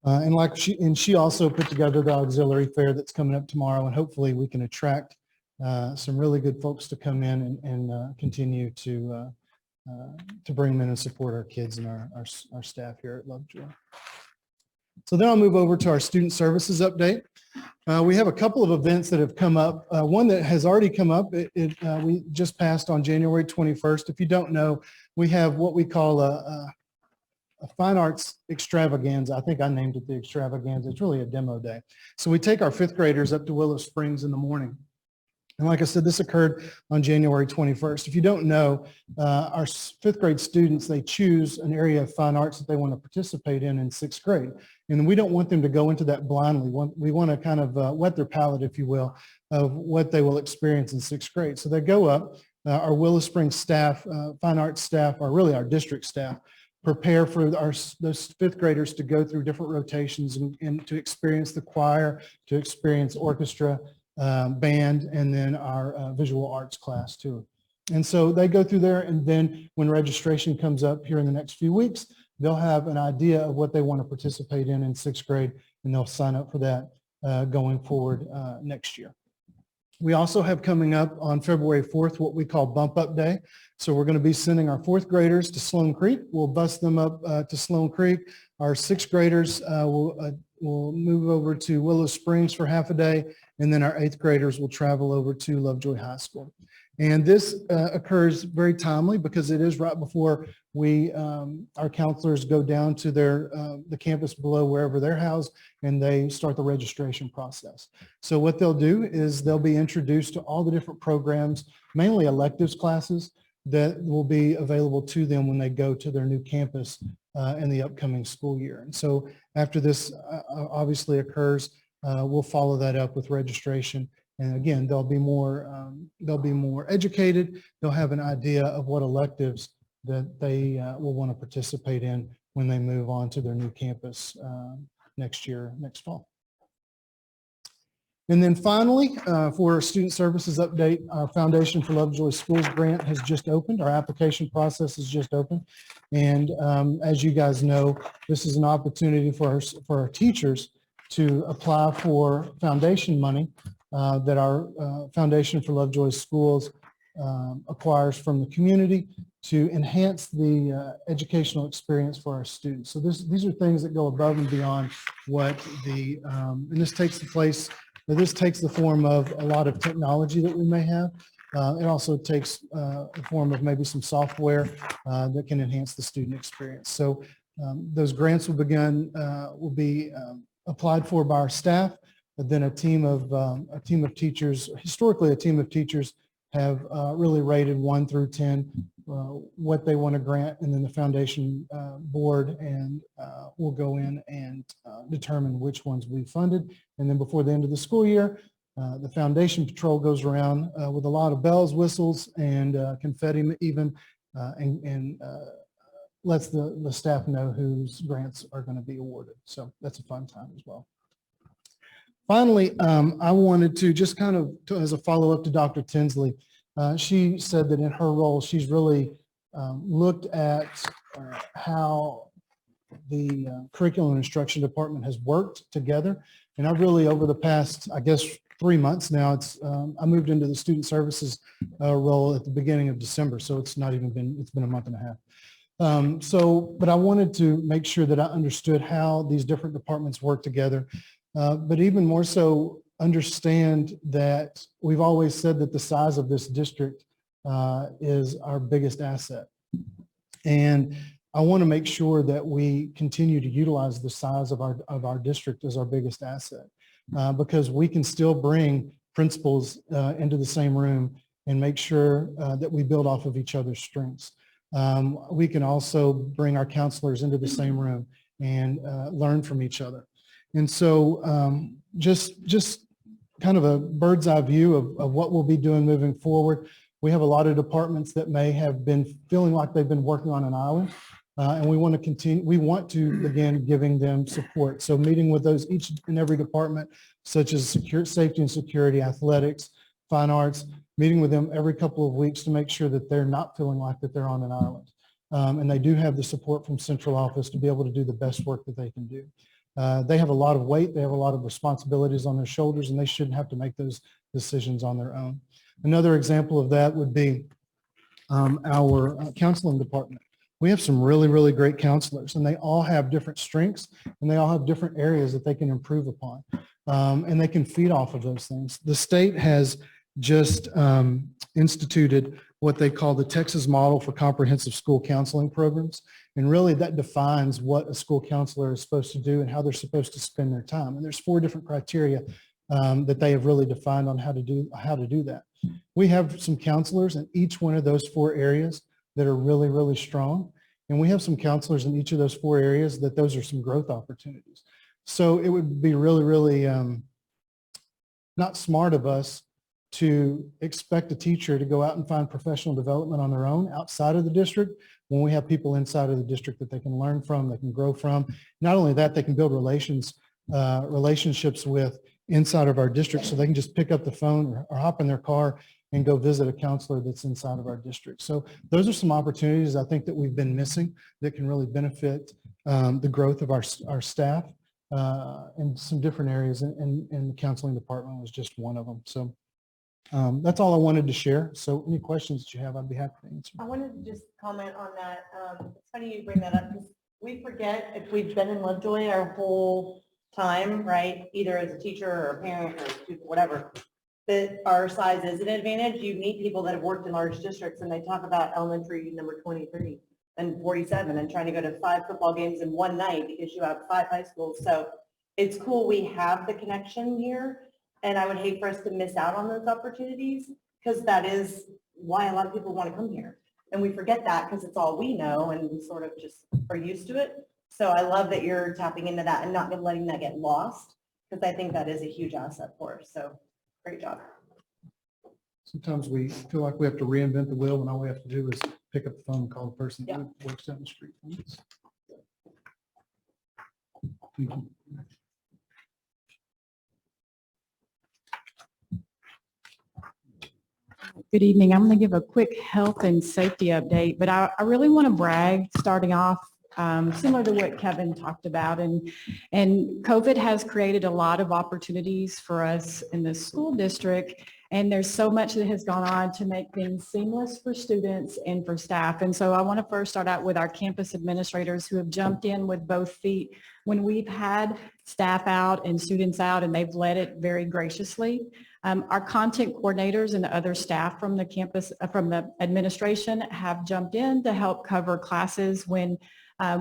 And she also put together the auxiliary fair that's coming up tomorrow, and hopefully we can attract some really good folks to come in and continue to bring them in and support our kids and our staff here at Lovejoy. So then I'll move over to our student services update. We have a couple of events that have come up. One that has already come up, we just passed on January 21st. If you don't know, we have what we call a fine arts extravaganza. I think I named it the extravaganza. It's really a demo day. So we take our fifth graders up to Willow Springs in the morning. And like I said, this occurred on January 21st. If you don't know, our fifth grade students, they choose an area of fine arts that they want to participate in sixth grade. And we don't want them to go into that blindly. We want to kind of whet their palate, if you will, of what they will experience in sixth grade. So they go up, our Willow Springs staff, fine arts staff, or really our district staff, prepare for those fifth graders to go through different rotations and to experience the choir, to experience orchestra, band, and then our visual arts class too. And so they go through there, and then when registration comes up here in the next few weeks, they'll have an idea of what they want to participate in sixth grade, and they'll sign up for that going forward next year. We also have coming up on February 4th what we call Bump Up Day. So we're going to be sending our fourth graders to Sloan Creek. We'll bus them up to Sloan Creek. Our sixth graders will move over to Willow Springs for half a day, and then our eighth graders will travel over to Lovejoy High School. And this occurs very timely because it is right before our counselors go down to the campus below wherever they're housed, and they start the registration process. So what they'll do is they'll be introduced to all the different programs, mainly electives classes, that will be available to them when they go to their new campus in the upcoming school year. And so after this obviously occurs, we'll follow that up with registration. And again, they'll be more educated. They'll have an idea of what electives that they will want to participate in when they move on to their new campus next fall. And then finally, for student services update, our Foundation for Lovejoy Schools grant has just opened. Our application process has just opened. And as you guys know, this is an opportunity for our teachers to apply for foundation money that our Foundation for Lovejoy Schools acquires from the community to enhance the educational experience for our students. So these are things that go above and beyond what and this takes the form of a lot of technology that we may have. It also takes the form of maybe some software that can enhance the student experience. So those grants will be applied for by our staff. But then a team of teachers, historically a team of teachers have really rated 1 through 10 what they want to grant, and then the foundation board and will go in and determine which ones we funded. And then before the end of the school year, the foundation patrol goes around with a lot of bells, whistles, and confetti even, and lets the staff know whose grants are going to be awarded. So that's a fun time as well. Finally, I wanted to just kind of, as a follow-up to Dr. Tinsley, she said that in her role, she's really looked at how the curriculum and instruction department has worked together. And I've really, over the past, I guess, 3 months now, I moved into the student services role at the beginning of December. So it's been a month and a half. But I wanted to make sure that I understood how these different departments work together. But even more so, understand that we've always said that the size of this district is our biggest asset. And I want to make sure that we continue to utilize the size of our district as our biggest asset, because we can still bring principals into the same room and make sure that we build off of each other's strengths. We can also bring our counselors into the same room and learn from each other. And so just kind of a bird's eye view of what we'll be doing moving forward. We have a lot of departments that may have been feeling like they've been working on an island, and we want to begin giving them support. So meeting with those, each and every department, such as safety and security, athletics, fine arts, meeting with them every couple of weeks to make sure that they're not feeling like that they're on an island. And they do have the support from central office to be able to do the best work that they can do. They have a lot of weight, they have a lot of responsibilities on their shoulders, and they shouldn't have to make those decisions on their own. Another example of that would be our counseling department. We have some really, really great counselors, and they all have different strengths, and they all have different areas that they can improve upon, and they can feed off of those things. The state has just instituted what they call the Texas Model for Comprehensive School Counseling Programs. And really that defines what a school counselor is supposed to do and how they're supposed to spend their time. And there's 4 different criteria that they have really defined on how to do that. We have some counselors in each one of those 4 areas that are really, really strong. And we have some counselors in each of those 4 areas that those are some growth opportunities. So it would be really, really not smart of us to expect a teacher to go out and find professional development on their own outside of the district when we have people inside of the district that they can learn from, they can grow from. Not only that, they can build relationships with inside of our district, so they can just pick up the phone or hop in their car and go visit a counselor that's inside of our district. So those are some opportunities I think that we've been missing that can really benefit the growth of our staff in some different areas, and the counseling department was just one of them. So that's all I wanted to share. So any questions that you have, I'd be happy to answer. I wanted to just comment on that. It's funny you bring that up because we forget if we've been in Lovejoy our whole time, right? Either as a teacher or a parent or a student, whatever, that our size is an advantage. You meet people that have worked in large districts and they talk about elementary number 23 and 47 and trying to go to 5 football games in one night because you have 5 high schools. So it's cool we have the connection here. And I would hate for us to miss out on those opportunities because that is why a lot of people want to come here. And we forget that because it's all we know and we sort of just are used to it. So I love that you're tapping into that and not letting that get lost because I think that is a huge asset for us. So great job. Sometimes we feel like we have to reinvent the wheel when all we have to do is pick up the phone and call the person that works down the street from us. Thank you. Good evening. I'm going to give a quick health and safety update, but I really want to brag starting off similar to what Kevin talked about. And COVID has created a lot of opportunities for us in the school district. And there's so much that has gone on to make things seamless for students and for staff. And so I want to first start out with our campus administrators who have jumped in with both feet when we've had staff out and students out, and they've led it very graciously. Our content coordinators and other staff from the campus, from the administration have jumped in to help cover classes when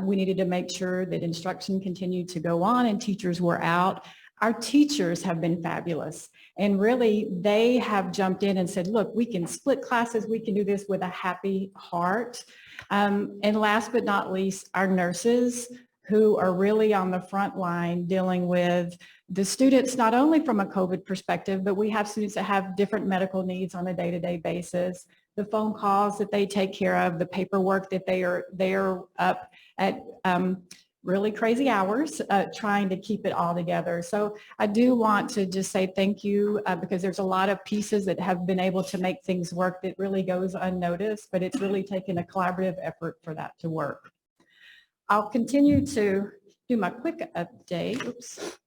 we needed to make sure that instruction continued to go on and teachers were out. Our teachers have been fabulous. And really, they have jumped in and said, look, we can split classes. We can do this with a happy heart. And last but not least, our nurses who are really on the front line dealing with the students, not only from a COVID perspective, but we have students that have different medical needs on a day-to-day basis. The phone calls that they take care of, the paperwork that they are up at really crazy hours trying to keep it all together. So I do want to just say thank you because there's a lot of pieces that have been able to make things work that really goes unnoticed, but it's really taken a collaborative effort for that to work. I'll continue to do my quick update. Oops.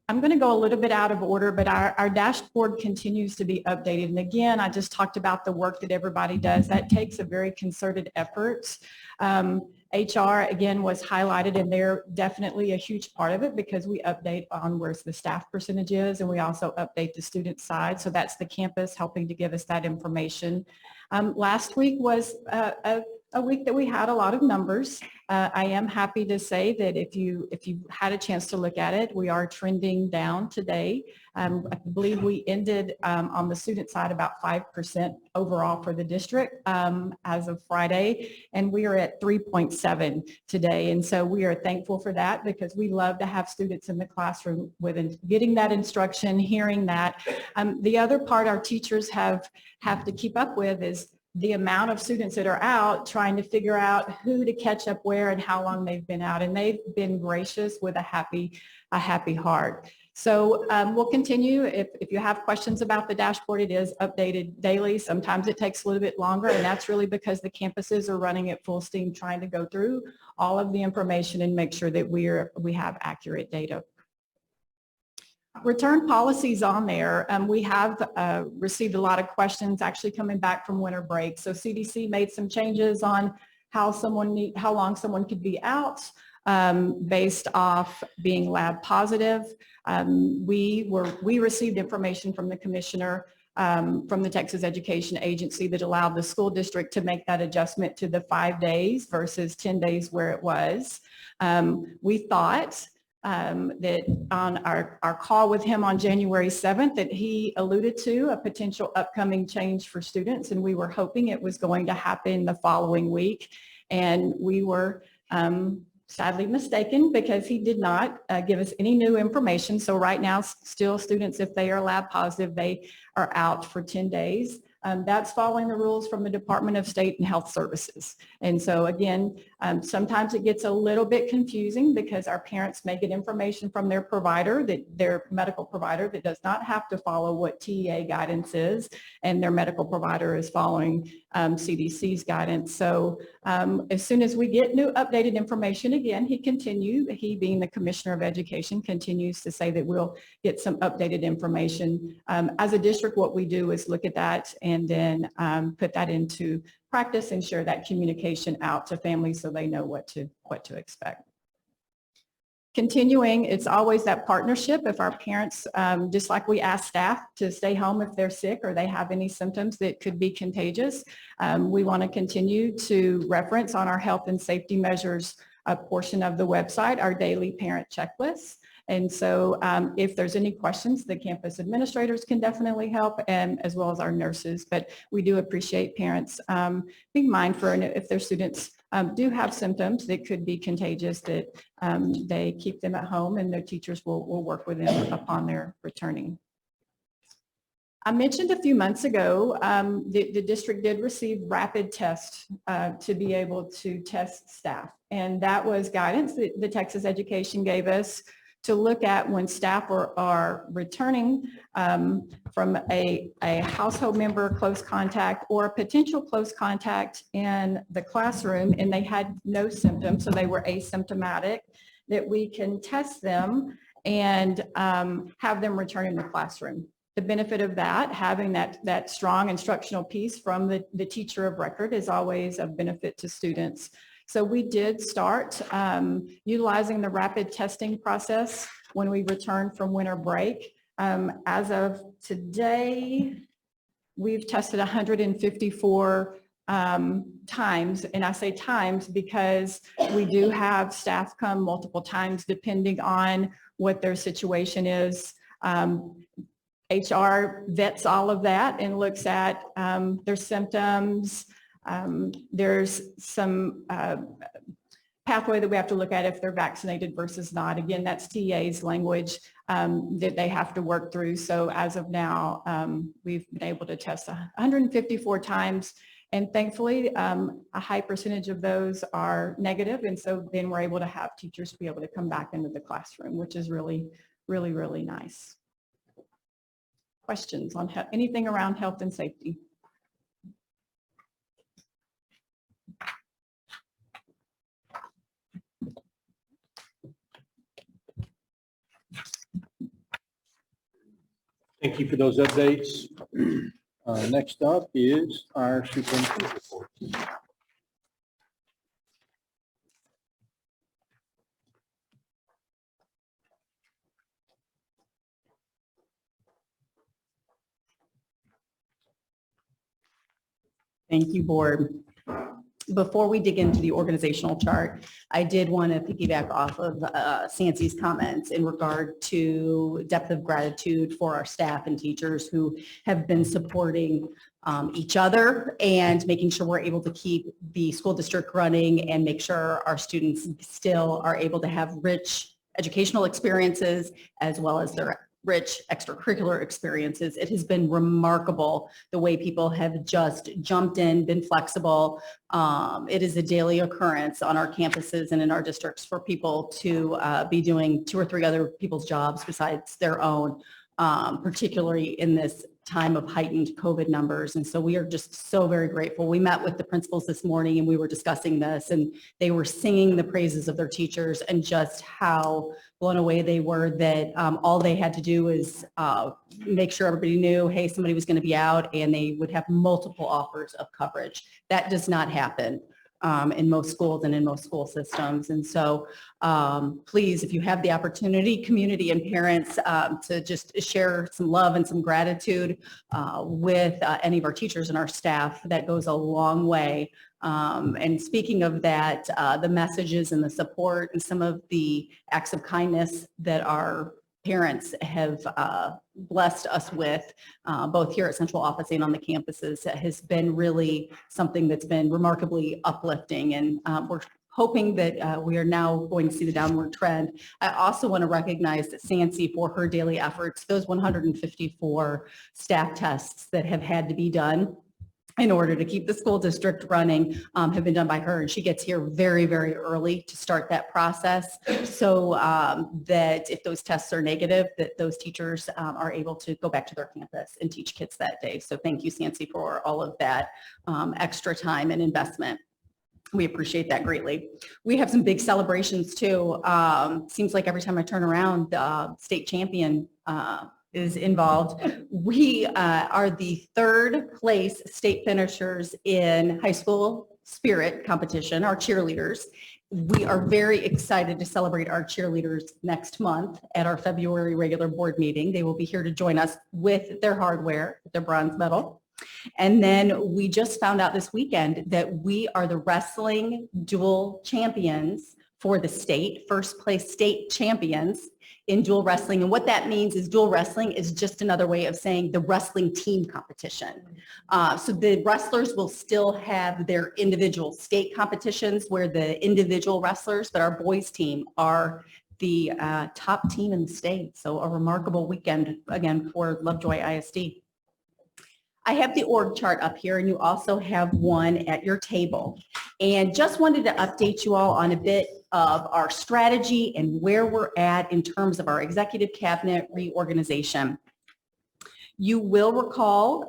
I'm going to go a little bit out of order, but our dashboard continues to be updated. And again, I just talked about the work that everybody does. That takes a very concerted effort. HR, again, was highlighted, and they're definitely a huge part of it because we update on where the staff percentage is, and we also update the student side. So that's the campus helping to give us that information. Last week was a week that we had a lot of numbers. I am happy to say that if you had a chance to look at it, we are trending down today. I believe we ended on the student side about 5% overall for the district as of Friday, and we are at 3.7 today. And so we are thankful for that because we love to have students in the classroom with getting that instruction, hearing that. The other part our teachers have to keep up with is the amount of students that are out trying to figure out who to catch up where and how long they've been out. And they've been gracious with a happy heart. So we'll continue. If you have questions about the dashboard, it is updated daily. Sometimes it takes a little bit longer, and that's really because the campuses are running at full steam trying to go through all of the information and make sure that we have accurate data. Return policies on there. We have received a lot of questions actually coming back from winter break. So CDC made some changes on how long someone could be out based off being lab positive. We received information from the commissioner from the Texas Education Agency that allowed the school district to make that adjustment to the 5 days versus 10 days where it was. We thought that on our call with him on January 7th, that he alluded to a potential upcoming change for students, and we were hoping it was going to happen the following week. And we were sadly mistaken because he did not give us any new information. So right now, still students, if they are lab positive, they are out for 10 days. That's following the rules from the Department of State and Health Services. And so again, sometimes it gets a little bit confusing because our parents may get information from their provider, their medical provider, that does not have to follow what TEA guidance is, and their medical provider is following CDC's guidance. So as soon as we get new updated information, again, he being the Commissioner of Education, continues to say that we'll get some updated information. As a district, what we do is look at that and then put that into practice and share that communication out to families so they know what to expect. Continuing, it's always that partnership. If our parents, just like we ask staff to stay home if they're sick or they have any symptoms that could be contagious, we want to continue to reference on our health and safety measures a portion of the website, our daily parent checklist. And so if there's any questions, the campus administrators can definitely help, and as well as our nurses. But we do appreciate parents being mindful if their students do have symptoms that could be contagious, that they keep them at home and their teachers will work with them upon their returning. I mentioned a few months ago, the district did receive rapid tests to be able to test staff. And that was guidance that the Texas Education gave us to look at when staff are returning from a household member, close contact, or a potential close contact in the classroom, and they had no symptoms, so they were asymptomatic, that we can test them and have them return in the classroom. The benefit of that, having that strong instructional piece from the teacher of record, is always a benefit to students. So we did start utilizing the rapid testing process when we returned from winter break. As of today, we've tested 154 times, and I say times because we do have staff come multiple times depending on what their situation is. HR vets all of that and looks at their symptoms. There's some pathway that we have to look at if they're vaccinated versus not. Again, that's TA's language that they have to work through. So as of now, we've been able to test 154 times, and thankfully a high percentage of those are negative. And so then we're able to have teachers be able to come back into the classroom, which is really, really, really nice. Questions on anything around health and safety? Thank you for those updates. Next up is our superintendent report. Thank you, board. Before we dig into the organizational chart, I did want to piggyback off of Sancy's comments in regard to depth of gratitude for our staff and teachers who have been supporting each other and making sure we're able to keep the school district running and make sure our students still are able to have rich educational experiences as well as their rich extracurricular experiences. It has been remarkable the way people have just jumped in, been flexible. It is a daily occurrence on our campuses and in our districts for people to be doing 2 or 3 other people's jobs besides their own, particularly in this time of heightened COVID numbers. And so we are just so very grateful. We met with the principals this morning and we were discussing this, and they were singing the praises of their teachers and just how blown away they were that all they had to do was make sure everybody knew, hey, somebody was going to be out, and they would have multiple offers of coverage. That does not happen in most schools and in most school systems. And so please, if you have the opportunity, community and parents, to just share some love and some gratitude with any of our teachers and our staff, that goes a long way. And speaking of that, the messages and the support and some of the acts of kindness that our parents have blessed us with, both here at central office and on the campuses, has been really something that's been remarkably uplifting. And we're hoping that we are now going to see the downward trend. I also want to recognize Sancy for her daily efforts. Those 154 staff tests that have had to be done in order to keep the school district running have been done by her. And she gets here very, very early to start that process, so that if those tests are negative, that those teachers are able to go back to their campus and teach kids that day. So thank you, Sancy, for all of that extra time and investment. We appreciate that greatly. We have some big celebrations too. Seems like every time I turn around, the state champion is involved. We are the third place state finishers in high school spirit competition, our cheerleaders. We are very excited to celebrate our cheerleaders next month at our February regular board meeting. They will be here to join us with their hardware, their bronze medal. And then we just found out this weekend that we are the wrestling dual champions for the state, first place state champions in dual wrestling. And what that means is dual wrestling is just another way of saying the wrestling team competition. So the wrestlers will still have their individual state competitions where the individual wrestlers, but our boys team are the top team in the state. So a remarkable weekend again for Lovejoy ISD. I have the org chart up here, and you also have one at your table. And just wanted to update you all on a bit of our strategy and where we're at in terms of our executive cabinet reorganization. You will recall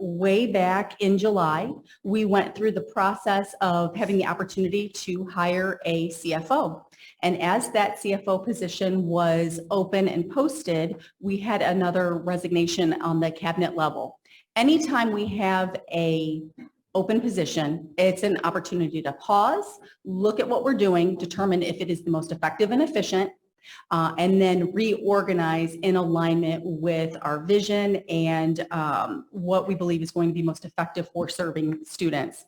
way back in July, we went through the process of having the opportunity to hire a CFO. And as that CFO position was open and posted, we had another resignation on the cabinet level. Anytime we have a open position, it's an opportunity to pause, look at what we're doing, determine if it is the most effective and efficient, and then reorganize in alignment with our vision and what we believe is going to be most effective for serving students.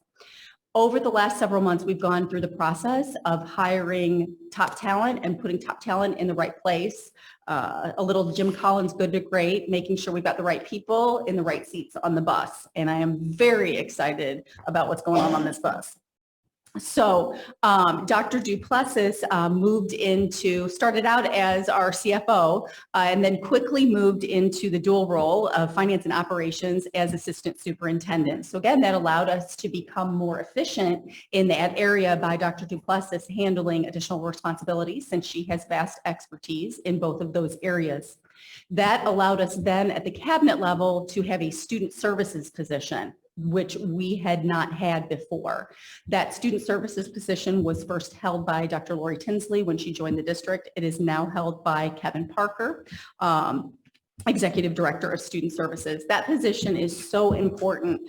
Over the last several months, we've gone through the process of hiring top talent and putting top talent in the right place. A little Jim Collins good to great, making sure we've got the right people in the right seats on the bus. And I am very excited about what's going on this bus. So Dr. Duplessis started out as our CFO and then quickly moved into the dual role of finance and operations as assistant superintendent. So again, that allowed us to become more efficient in that area by Dr. Duplessis handling additional responsibilities since she has vast expertise in both of those areas. That allowed us then at the cabinet level to have a student services position, which we had not had before. That student services position was first held by Dr. Lori Tinsley when she joined the district. It is now held by Kevin Parker, Executive Director of Student Services. That position is so important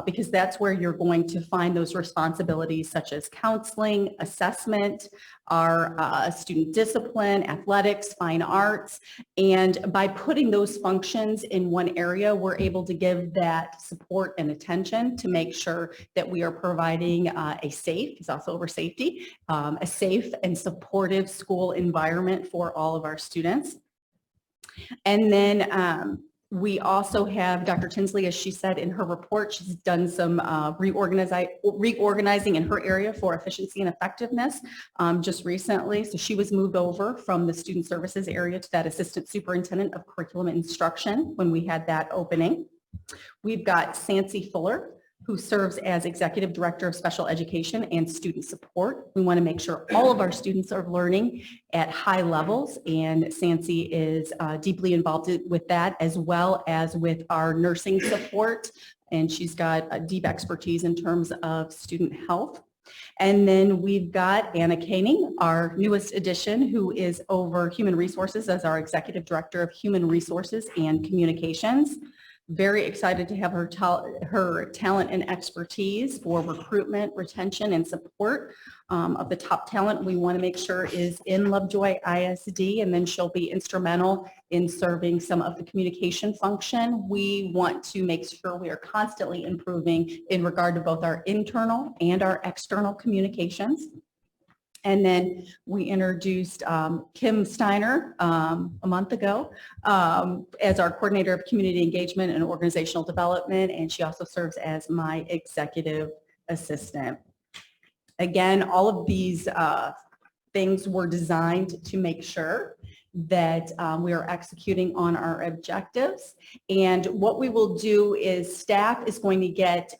because that's where you're going to find those responsibilities such as counseling, assessment, our student discipline, athletics, fine arts. And by putting those functions in one area, we're able to give that support and attention to make sure that we are providing a safe, it's also over safety, a safe and supportive school environment for all of our students. And then we also have Dr. Tinsley, as she said in her report, she's done some reorganizing in her area for efficiency and effectiveness just recently. So she was moved over from the student services area to that assistant superintendent of curriculum and instruction when we had that opening. We've got Sancy Fuller, who serves as Executive Director of Special Education and Student Support. We want to make sure all of our students are learning at high levels, and Sancy is deeply involved with that, as well as with our nursing support, and she's got a deep expertise in terms of student health. And then we've got Anna Koenig, our newest addition, who is over human resources as our Executive Director of Human Resources and Communications. Very excited to have her talent and expertise for recruitment, retention, and support of the top talent we want to make sure is in Lovejoy ISD, and then she'll be instrumental in serving some of the communication function. We want to make sure we are constantly improving in regard to both our internal and our external communications. And then we introduced Kim Steiner a month ago as our coordinator of community engagement and organizational development, and she also serves as my executive assistant. Again, all of these things were designed to make sure that we are executing on our objectives. And what we will do is staff is going to get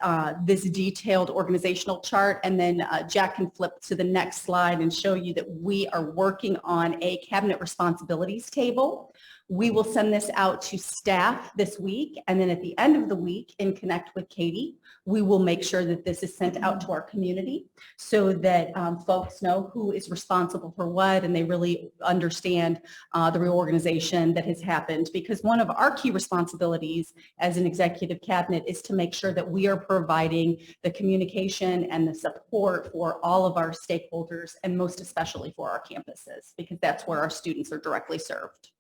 this detailed organizational chart, and then Jack can flip to the next slide and show you that we are working on a cabinet responsibilities table. We will send this out to staff this week, and then at the end of the week, in Connect with Katie, we will make sure that this is sent out to our community so that folks know who is responsible for what, and they really understand the reorganization that has happened. Because one of our key responsibilities as an executive cabinet is to make sure that we are providing the communication and the support for all of our stakeholders, and most especially for our campuses, because that's where our students are directly served.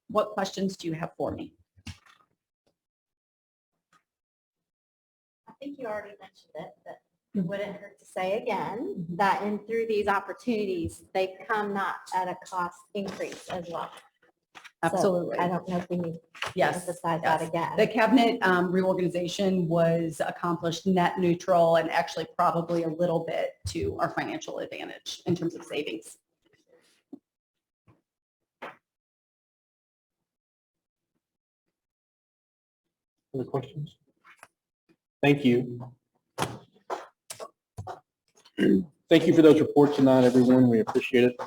What questions do you have for me? I think you already mentioned it, but it wouldn't hurt to say again that through these opportunities, they come not at a cost increase as well. Absolutely. So I don't know if we need to emphasize that again. The cabinet reorganization was accomplished net neutral, and actually probably a little bit to our financial advantage in terms of savings. Other questions? Thank you. Thank you for those reports tonight, everyone. We appreciate it.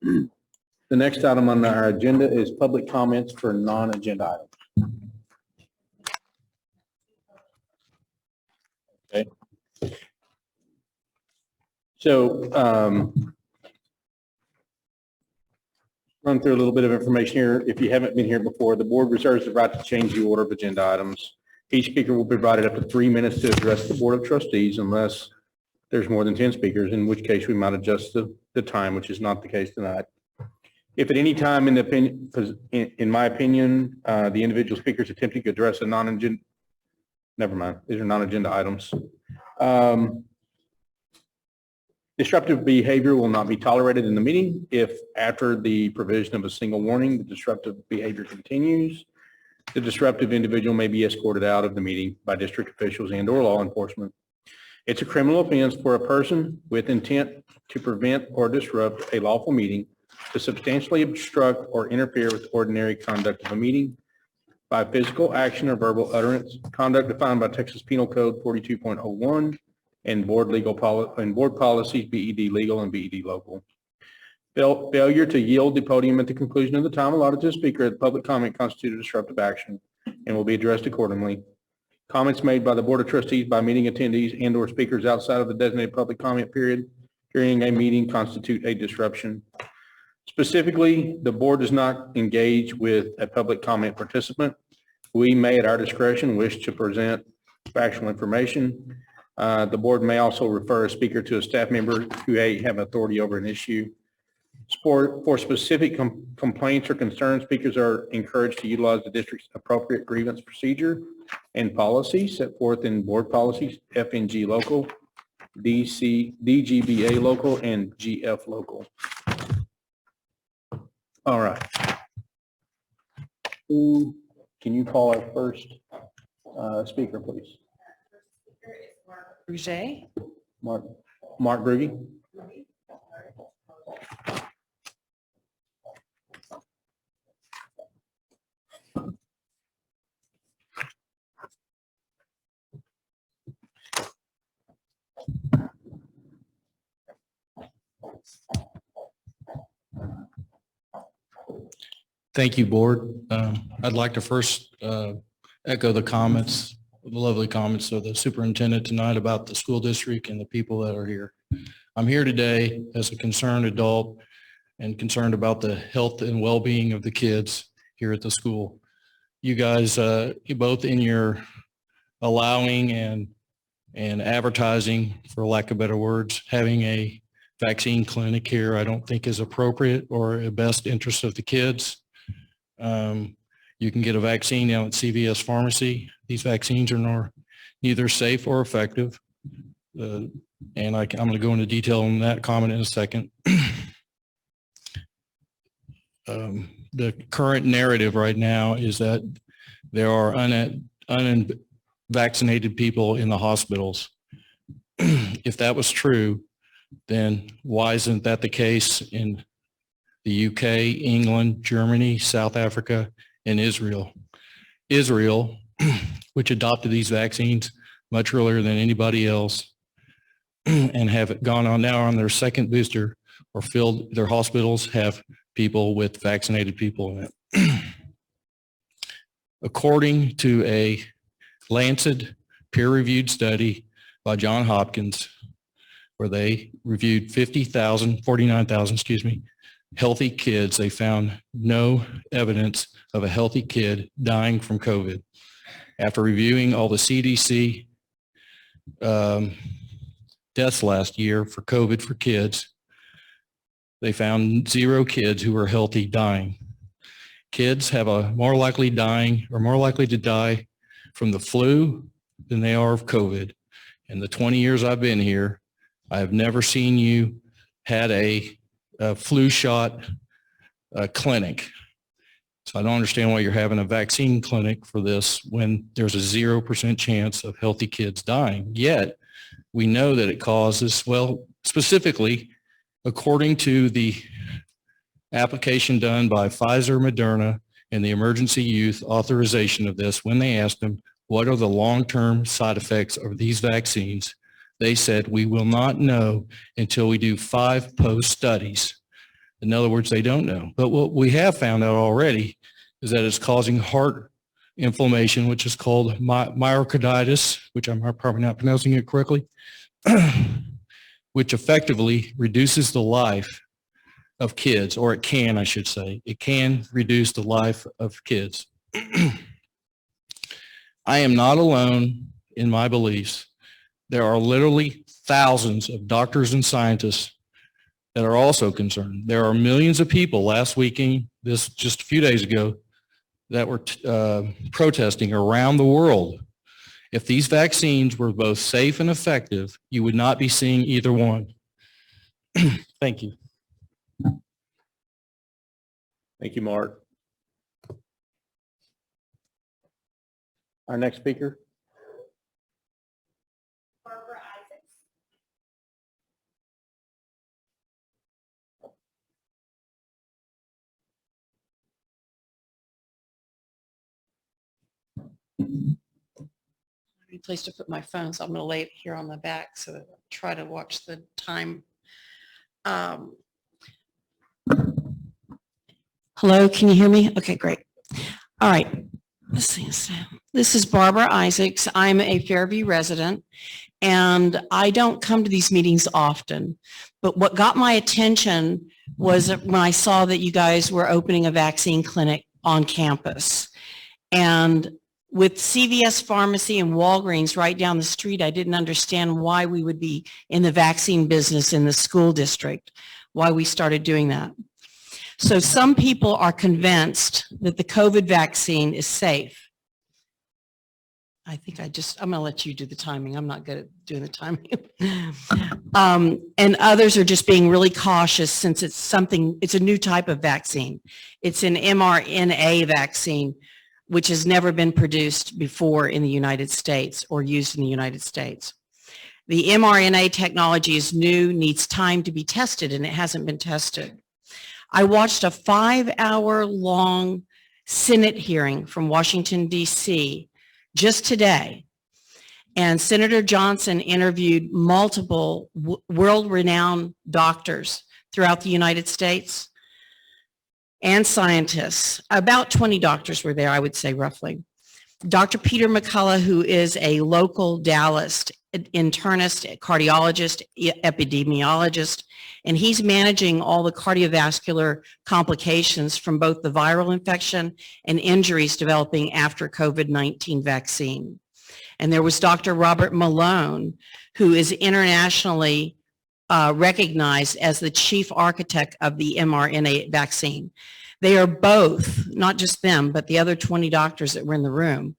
The next item on our agenda is public comments for non-agenda items. Okay. So, run through a little bit of information here. If you haven't been here before, the board reserves the right to change the order of agenda items. Each speaker will be provided up to 3 minutes to address the Board of Trustees unless there's more than 10 speakers, in which case we might adjust the time, which is not the case tonight. If at any time in my opinion, the individual speakers attempting to address a non-agenda, never mind, these are non-agenda items. Disruptive behavior will not be tolerated in the meeting. If after the provision of a single warning, the disruptive behavior continues, the disruptive individual may be escorted out of the meeting by district officials and/or law enforcement. It's a criminal offense for a person with intent to prevent or disrupt a lawful meeting to substantially obstruct or interfere with ordinary conduct of a meeting by physical action or verbal utterance, conduct defined by Texas Penal Code 42.01 and board policies, BED legal and BED local. Failure to yield the podium at the conclusion of the time allotted to the speaker at public comment constitutes disruptive action and will be addressed accordingly. Comments made by the Board of Trustees by meeting attendees and/or speakers outside of the designated public comment period during a meeting constitute a disruption. Specifically, the board does not engage with a public comment participant. We may, at our discretion, wish to present factual information. The board may also refer a speaker to a staff member who may have authority over an issue. For specific complaints or concerns, speakers are encouraged to utilize the district's appropriate grievance procedure and policy set forth in board policies, FNG local, DGBA local, and GF local. All right. Can you call our first speaker, please? Rouget. Mark Brugge. Thank you, Board. I'd like to first echo the comments, the lovely comments of the superintendent tonight about the school district and the people that are here. I'm here today as a concerned adult and concerned about the health and well-being of the kids here at the school. you guys, both in your allowing and advertising, for lack of better words, having a vaccine clinic here, I don't think is appropriate or the best interest of the kids. You can get a vaccine now at CVS Pharmacy. These vaccines are neither safe or effective. And I'm going to go into detail on that comment in a second. The current narrative right now is that there are unvaccinated people in the hospitals. If that was true, then why isn't that the case in the UK, England, Germany, South Africa, and Israel? Israel, which adopted these vaccines much earlier than anybody else and have gone on now on their second booster, or filled their hospitals have people with vaccinated people in it. According to a Lancet peer-reviewed study by Johns Hopkins, where they reviewed 49,000, healthy kids, they found no evidence of a healthy kid dying from COVID. After reviewing all the CDC deaths last year for COVID for kids, they found 0 kids who were healthy dying. Kids have more likely to die from the flu than they are of COVID. In the 20 years I've been here, I have never seen you had a flu shot clinic. So I don't understand why you're having a vaccine clinic for this when there's a 0% chance of healthy kids dying. Yet we know that it causes, well, specifically, according to the application done by Pfizer, Moderna, and the emergency use authorization of this, when they asked them, what are the long-term side effects of these vaccines? They said, we will not know until we do 5 post-studies. In other words, they don't know. But what we have found out already is that it's causing heart inflammation, which is called myocarditis, which I'm probably not pronouncing it correctly, which effectively reduces the life of kids, or it can, I should say. It can reduce the life of kids. I am not alone in my beliefs. There are literally thousands of doctors and scientists that are also concerned. There are millions of people last weekend, this just a few days ago, that were protesting around the world. If these vaccines were both safe and effective, you would not be seeing either one. Thank you. Thank you, Mark. Our next speaker. Any place to put my phone, so I'm going to lay it here on the back so that I try to watch the time. Hello, can you hear me? Okay, great. All right. Let's see. This is Barbara Isaacs. I'm a Fairview resident, and I don't come to these meetings often, but what got my attention was when I saw that you guys were opening a vaccine clinic on campus. And with CVS Pharmacy and Walgreens right down the street, I didn't understand why we would be in the vaccine business in the school district, why we started doing that. So some people are convinced that the COVID vaccine is safe. I think I'm going to let you do the timing. I'm not good at doing the timing. And others are just being really cautious since it's a new type of vaccine. It's an mRNA vaccine, which has never been produced before in the United States or used in the United States. The mRNA technology is new, needs time to be tested, and it hasn't been tested. I watched a 5-hour-long Senate hearing from Washington, D.C. just today, and Senator Johnson interviewed multiple world-renowned doctors throughout the United States and scientists. About 20 doctors were there, I would say roughly. Dr. Peter McCullough, who is a local Dallas internist, cardiologist, epidemiologist, and he's managing all the cardiovascular complications from both the viral infection and injuries developing after COVID-19 vaccine. And there was Dr. Robert Malone, who is internationally recognized as the chief architect of the mRNA vaccine. They are both, not just them, but the other 20 doctors that were in the room,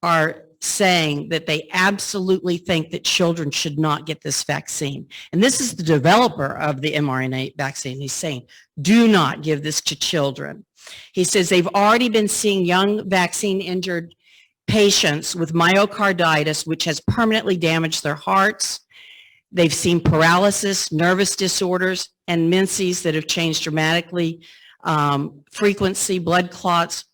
are saying that they absolutely think that children should not get this vaccine. And this is the developer of the mRNA vaccine. He's saying, do not give this to children. He says they've already been seeing young vaccine injured patients with myocarditis, which has permanently damaged their hearts. They've seen paralysis, nervous disorders, and menses that have changed dramatically, frequency, blood clots.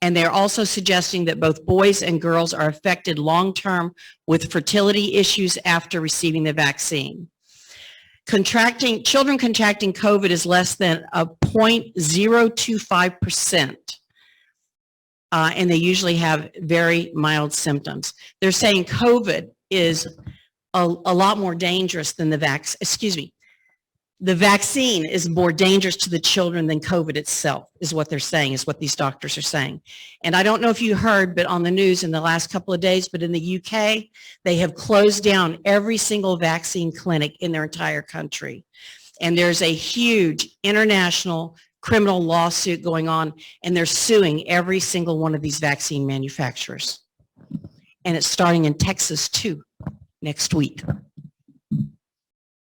And they're also suggesting that both boys and girls are affected long-term with fertility issues after receiving the vaccine. Children contracting COVID is less than a 0.025%. And they usually have very mild symptoms. They're saying COVID is a lot more dangerous than the vaccine is more dangerous to the children than COVID itself, is what they're saying, is what these doctors are saying. And I don't know if you heard, but on the news in the last couple of days, but in the UK, they have closed down every single vaccine clinic in their entire country. And there's a huge international criminal lawsuit going on, and they're suing every single one of these vaccine manufacturers. And it's starting in Texas too, next week.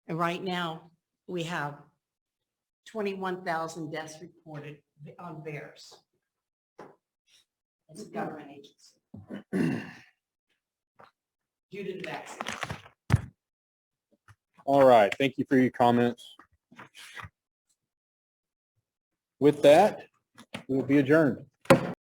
And right now, we have 21,000 deaths reported on VAERS. It's a government agency. Due to the vaccine. All right, thank you for your comments. With that, we will be adjourned.